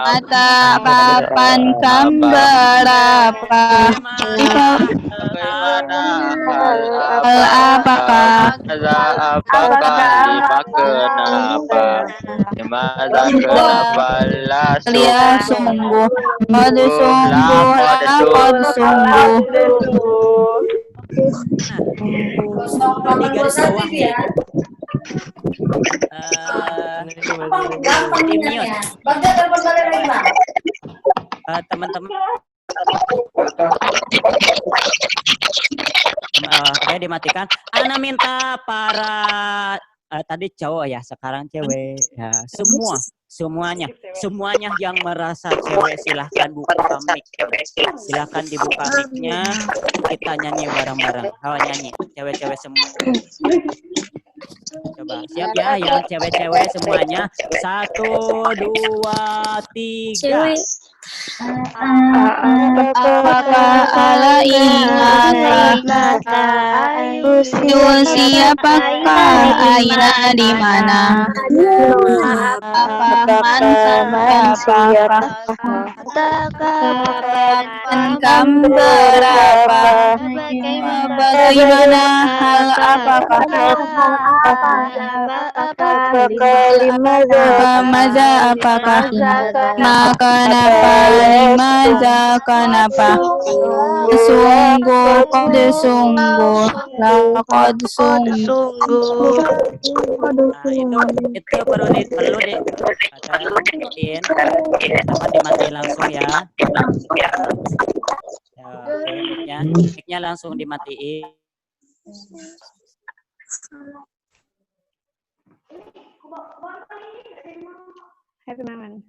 Mata papan kam berapa? Hal apakah? Lima kenapa? Lihat sungguh, kod sungguh, lakod sungguh. Di garis bawahnya itu. Di mute. Teman-teman. Dia dimatikan. Ana minta para tadi cowok ya, sekarang cewek. Ya, semuanya yang merasa cewek silahkan buka mic. Silahkan dibuka mic-nya. Kita nyanyi bareng-bareng. Nyanyi, cewek-cewek semua. Coba siap ya, yang cewek-cewek semuanya. 1, 2, 3. Apakah ala ingat siapakah aina di mana? Apa man siapa? Kam berapa? Bagaimana hal apakah? Maza apakah? Maka kenapa? Maza kenapa? Sungguh, kod sungguh, lakod sungguh. Itu perlu dimatiin. Dapat dimati langsung ya. Mic-nya langsung dimatiin. Happy moment.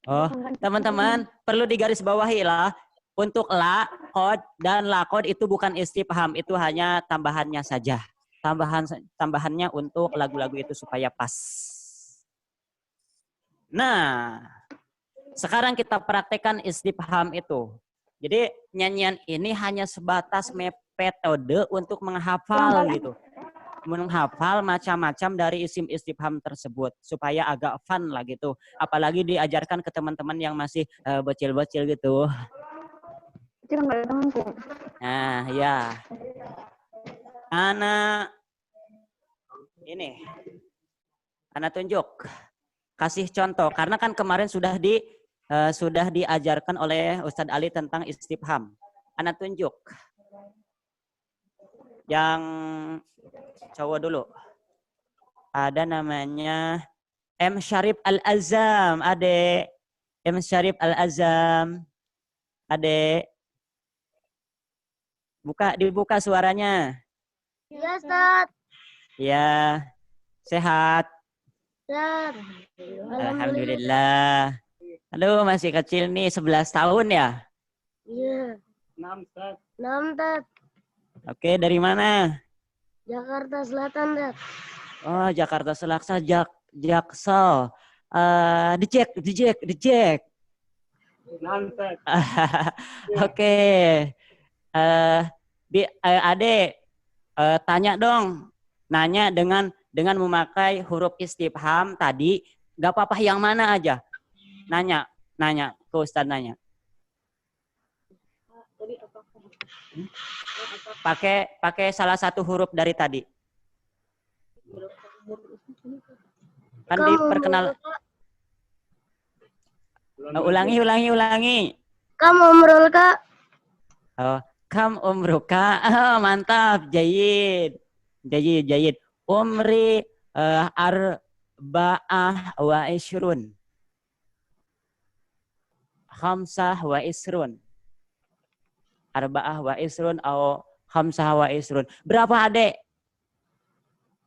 Oh, teman-teman, perlu digarisbawahi lah. Untuk la, kod, dan lakod itu bukan istifham, itu hanya tambahannya saja. Tambahannya untuk lagu-lagu itu supaya pas. Nah, sekarang kita praktekkan istifham itu. Jadi nyanyian ini hanya sebatas metode untuk menghafal gitu. Menghafal macam-macam dari isim istifham tersebut supaya agak fun lah gitu. Apalagi diajarkan ke teman-teman yang masih bocil-bocil gitu. Nah, ya. Ana tunjuk. Kasih contoh karena kan kemarin sudah diajarkan oleh Ustadz Ali tentang istifham. Ana tunjuk. Yang cowok dulu. Ada namanya M. Syarif Al-Azam. Adek. M. Syarif Al-Azam. Adek. Dibuka suaranya. Ya, Ustaz. Ya. Sehat. Ya. Alhamdulillah. Aduh, masih kecil nih, 11 tahun ya? Iya. 6, Ustaz. 6, Ustaz. Oke, dari mana? Jakarta Selatan, Dad. Oh, Jakarta Selatan, Jaksel. Dicek. Oke. Adek, tanya dong. Nanya dengan memakai huruf istifham tadi. Gak apa-apa yang mana aja. Nanya ke Ustadz nanya. Pakai salah satu huruf dari tadi. Kan diperkenal. Ulangi. Kam umrul, Kak. Oh, kam umruka. Oh, mantap. Jayid. Umri arba'ah wa ishrun. Khamsah wa isrun. Arba'ah wa isrun atau khamsah wa isrun. Berapa, Adek?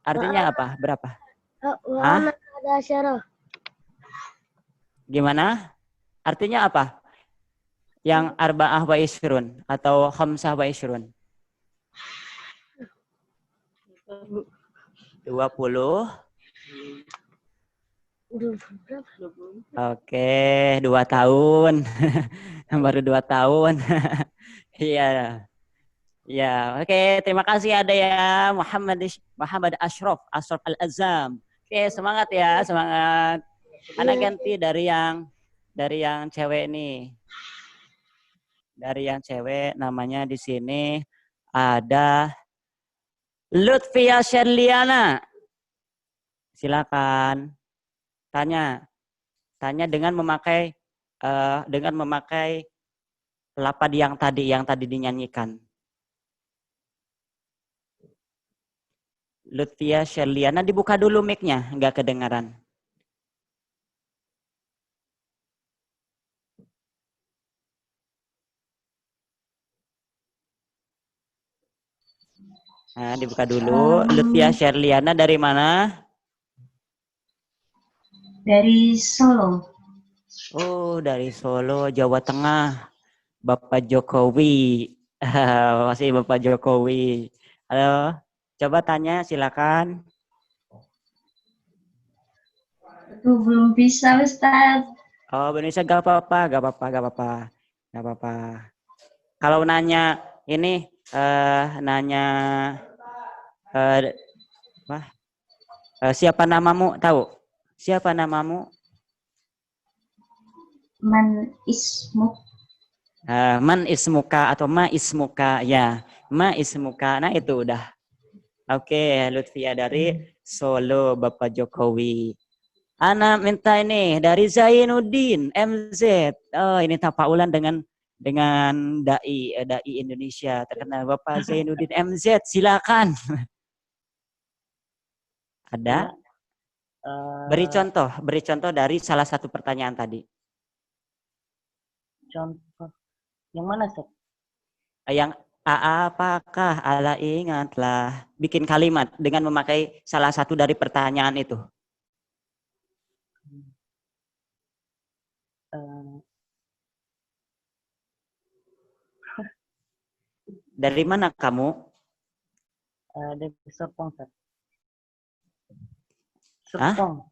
Artinya apa? Berapa? Wa ada syarah. Gimana? Artinya apa? Yang arba'ah wa isrun atau khamsah wa isrun? 20. Oke, 2 tahun. Baru 2 tahun. Iya. Ya, oke. Terima kasih ada ya Muhammad Ashraf Al-Azam. Oke, semangat ya, semangat. Anak ganti dari yang cewek nih. Dari yang cewek namanya di sini ada Lutfia Sherliana. Silakan tanya dengan memakai lapad yang tadi dinyanyikan. Lutfia Sherliana, dibuka dulu mic-nya, nggak kedengaran. Nah, dibuka dulu. Lutfia Sherliana dari mana? Dari Solo. Oh, dari Solo, Jawa Tengah. Bapak Jokowi. Masih Bapak Jokowi. Halo, coba tanya, silakan. Aku belum bisa, Ustaz. Oh, Indonesia gak apa-apa. Kalau nanya ini, siapa namamu? Tahu? Siapa namamu? Man ismuk. Man ismuka atau ma ismuka, ya. Ma ismuka, nah itu udah. Oke, Lutfia dari Solo, Bapak Jokowi. Ana minta ini dari Zainuddin MZ. Oh, ini tafaulan dengan dai Indonesia terkenal, Bapak Zainuddin MZ. Silakan. Ada? Beri contoh dari salah satu pertanyaan tadi. Contoh. Yang mana, Seth? Yang apakah ala ingatlah. Bikin kalimat dengan memakai salah satu dari pertanyaan itu. Dari mana kamu? Dari Serpong, Seth. Serpong.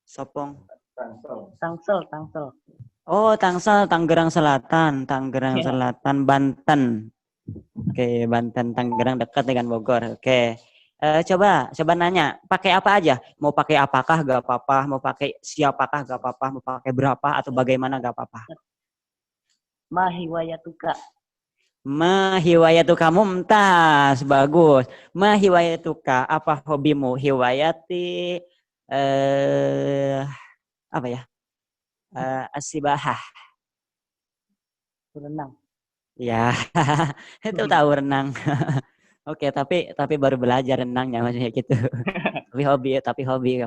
Sopong. Tangsel. Oh, Tangsel, Tangerang Selatan, Banten. Oke, Banten, Tangerang dekat dengan Bogor. Oke. Coba nanya, pakai apa aja? Mau pakai apakah gak apa-apa, mau pakai siapakah gak apa-apa, mau pakai berapa atau bagaimana gak apa-apa. Mahiwayatuka. Mahiwayatuka, mumtaz, bagus. Mahiwayatuka, apa hobimu? Hiwayati apa ya? Asibahah. Berenang. Ya, itu tahu renang. Oke, tapi baru belajar renangnya maksudnya gitu. Tapi hobi.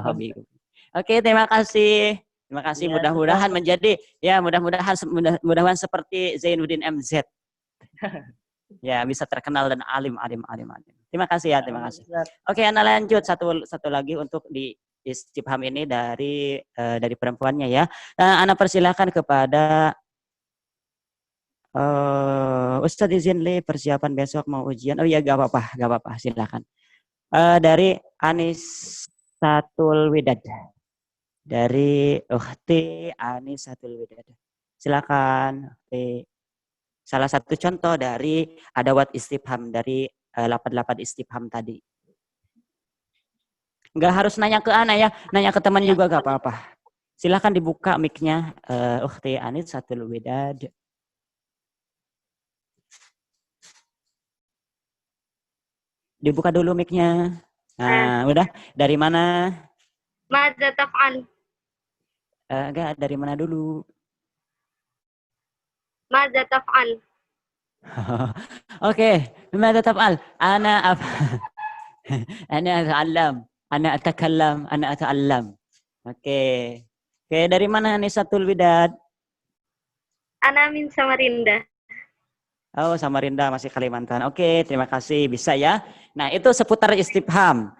Oke, terima kasih. Ya, Mudah-mudahan menjadi mudah-mudahan seperti Zainuddin MZ. Ya, bisa terkenal dan alim. Terima kasih ya, terima kasih. Oke, Anda lanjut satu lagi untuk di istifham ini dari perempuannya ya. Anda persilahkan kepada Ustadz izin persiapan besok mau ujian. Oh iya, gak apa-apa, silakan. Dari Anisatul Widad. Dari Ukhti Anisatul Widad. Silakan. Salah satu contoh dari adawat istifham dari lapad-lapad istifham tadi. Nggak harus nanya ke Ana ya, nanya ke teman juga gak apa-apa. Silakan dibuka mic-nya Ukhti Anisatul Widad. Dibuka dulu mic-nya. Nah, udah. Dari mana? Madza taf'al. Enggak, dari mana dulu? Madza taf'al. Oke, madza taf'al? Ana ata'allam. Ana atakallam. Ana ata'allam. Oke, dari mana Nisatul Widad? Ana min Samarinda. Oh, Samarinda, masih Kalimantan. Oke, terima kasih. Bisa ya. Nah, itu seputar istifham.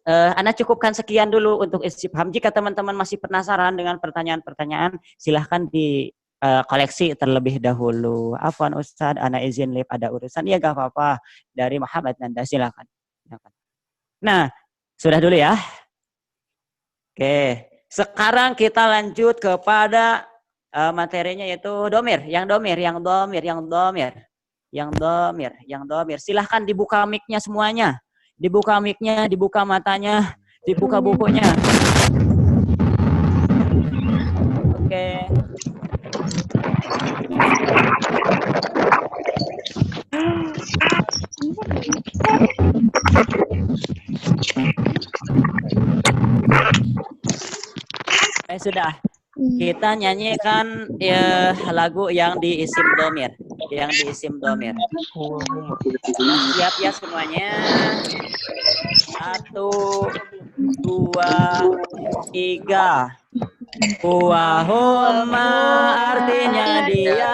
Anda cukupkan sekian dulu untuk istifham. Jika teman-teman masih penasaran dengan pertanyaan-pertanyaan, silahkan di koleksi terlebih dahulu. Afwan Ustadz, Ana izin live ada urusan. Ya, gak apa-apa. Dari Muhammad Nanda, silahkan. Nah, sudah dulu ya. Oke, sekarang kita lanjut kepada materinya yaitu domir. Yang domir. Silahkan dibuka mic-nya semuanya. Dibuka mic-nya, dibuka matanya, dibuka bukunya. Oke. Sudah. Kita nyanyikan lagu yang di isim domir. Siap ya semuanya. 1, 2, 3. Huwa artinya dia.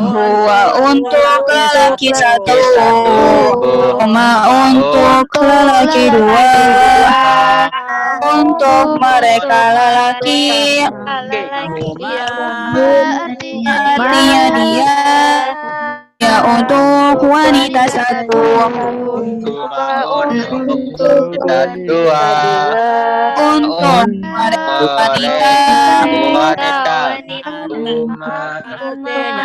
Huwa untuk lelaki 1, huma untuk lelaki 2. Untuk mereka lelaki, artinya dia. Ya untuk wanita 1, untuk kita 2. untuk mereka wanita.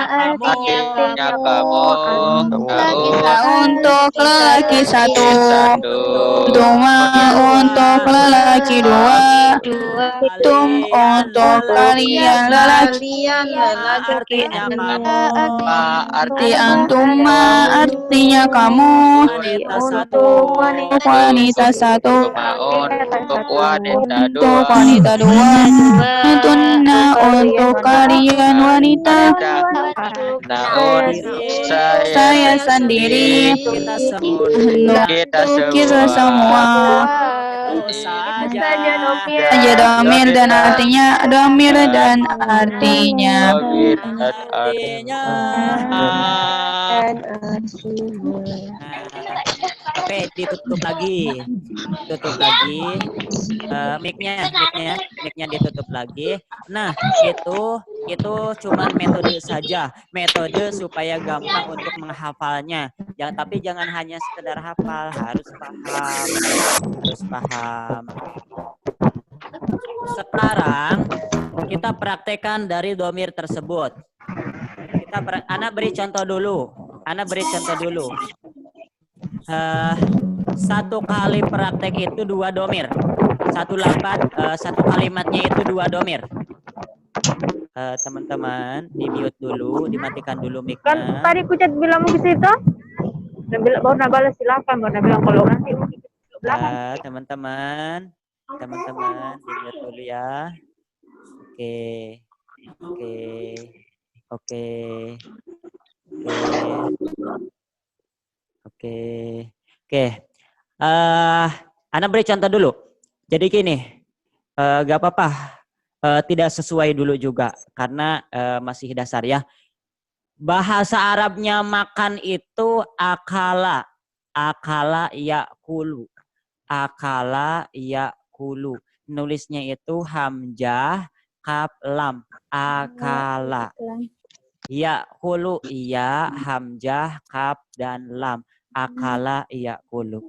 Artinya kamu. Untuk lelaki 1, duma untuk lelaki 2. Tum untuk kalian lelaki. Arti antuma artinya kamu. Untuk wanita 1, Untuk wanita 2. untuk wanita 2. Tunna untuk kalian wanita. Saya sendiri. Kita semua. Saja domir dan artinya Oke, ditutup lagi. Mic-nya ditutup lagi. Nah, itu cuman metode saja, metode supaya gampang untuk menghafalnya. Tapi jangan hanya sekedar hafal, harus paham. Sekarang kita praktekkan dari domir tersebut. Ana beri contoh dulu. Satu kali praktek itu 2 domir. Satu kalimatnya itu 2 domir. Teman-teman, di-mute dulu, dimatikan dulu mic-nya. Kan tadi Kucat bilang ke situ. Baru Nabala silakan, baru Nabala kalau nanti teman-teman, di-mute dulu ya. Oke. Ana beri contoh dulu. Jadi gini, gak apa-apa, tidak sesuai dulu juga karena masih dasar ya. Bahasa Arabnya makan itu akala yakulu. Nulisnya itu hamzah kaf lam. Akala. Yakulu iya hamzah kaf dan lam. Akala yakulu.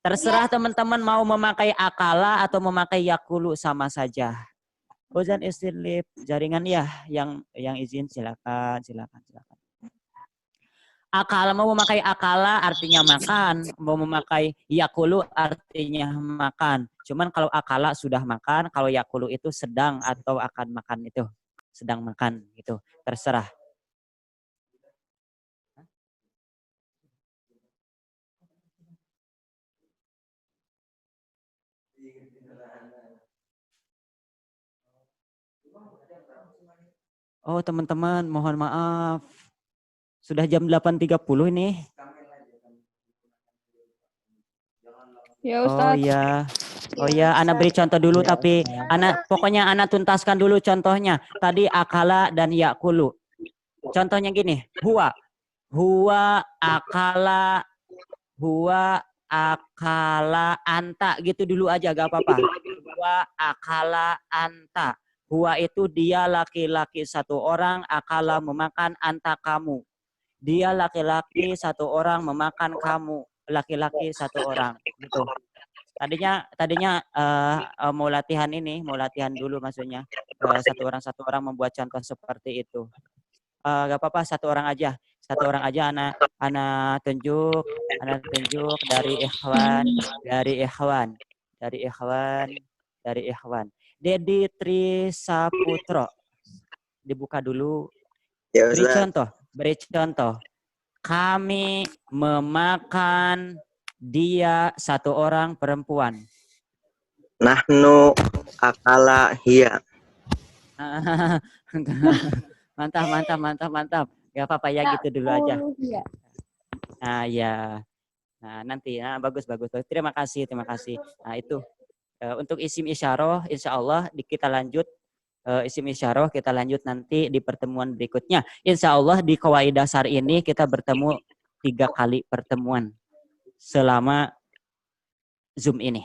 Terserah teman-teman mau memakai akala atau memakai yakulu sama saja. Uzan istilip jaringan ya yang izin silakan. Akala mau memakai akala artinya makan, mau memakai yakulu artinya makan. Cuman kalau akala sudah makan, kalau yakulu itu sedang atau akan makan itu sedang makan gitu. Terserah. Oh teman-teman, mohon maaf. Sudah jam 8.30 ini. Ya Ustaz. Oh ya, Ana beri contoh dulu tapi pokoknya Ana tuntaskan dulu contohnya. Tadi akala dan yakulu. Contohnya gini, huwa akala anta gitu dulu aja gak apa-apa. Huwa akala anta. Huwa itu dia laki-laki 1 orang, akala memakan anta kamu. Dia laki-laki 1 orang memakan kamu, laki-laki 1 orang. Gitu. Tadinya mau latihan dulu maksudnya. Satu orang membuat contoh seperti itu. Gak apa-apa, satu orang aja anak tunjuk dari ikhwan. Dedi Trisaputro. Dibuka dulu. Ya, Beri contoh. Kami memakan dia satu orang perempuan. Nahnu akala hiya. Mantap. Gak apa-apa ya, gitu dulu aja. Nah, ya. Nah, nanti. Nah, bagus. Terima kasih. Nah, itu. Untuk isim isyarah, insya Allah kita lanjut. Isim isyarah kita lanjut nanti di pertemuan berikutnya. Insya Allah di Qawaid Dasar ini kita bertemu 3 kali pertemuan selama Zoom ini.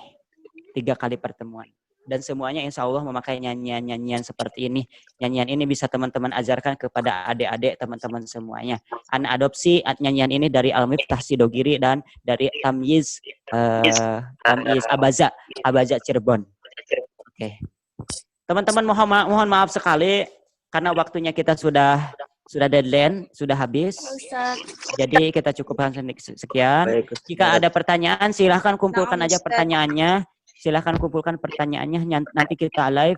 3 kali pertemuan. Dan semuanya insya Allah memakai nyanyian-nyanyian seperti ini. Nyanyian ini bisa teman-teman ajarkan kepada adik-adik teman-teman semuanya. Anak adopsi nyanyian ini dari Al-Miftah Sidogiri dan dari Tamyiz Abaza Cirebon. Oke. Teman-teman mohon maaf sekali karena waktunya kita sudah deadline, sudah habis. Jadi kita cukupkan sekian. Jika ada pertanyaan silahkan kumpulkan aja pertanyaannya. Nanti kita live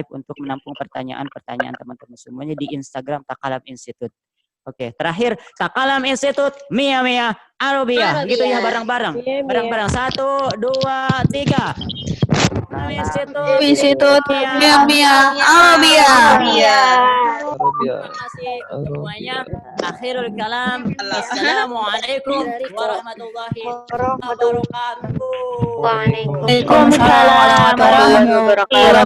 untuk menampung pertanyaan teman-teman semuanya di Instagram Takalam Institute. Oke, terakhir Takalam Institute Mia Arabia. Gitu ya, bareng-bareng. 1, 2, 3. Institut Mia Arabia. Terima kasih semuanya. Akhirul kalam. Assalamualaikum warahmatullahi wabarakatuh. Waalaikumsalam warahmatullahi wabarakatuh.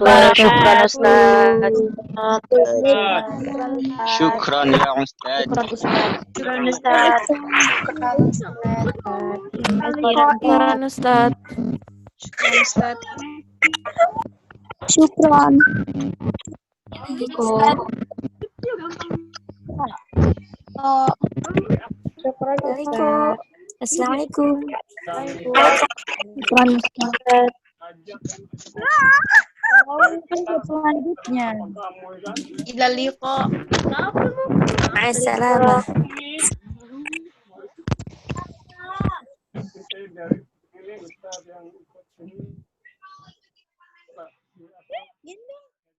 Syukran ya Ustaz. Syukran. Assalamualaikum. Syukran Ustaz. Selanjutnya. Assalamualaikum.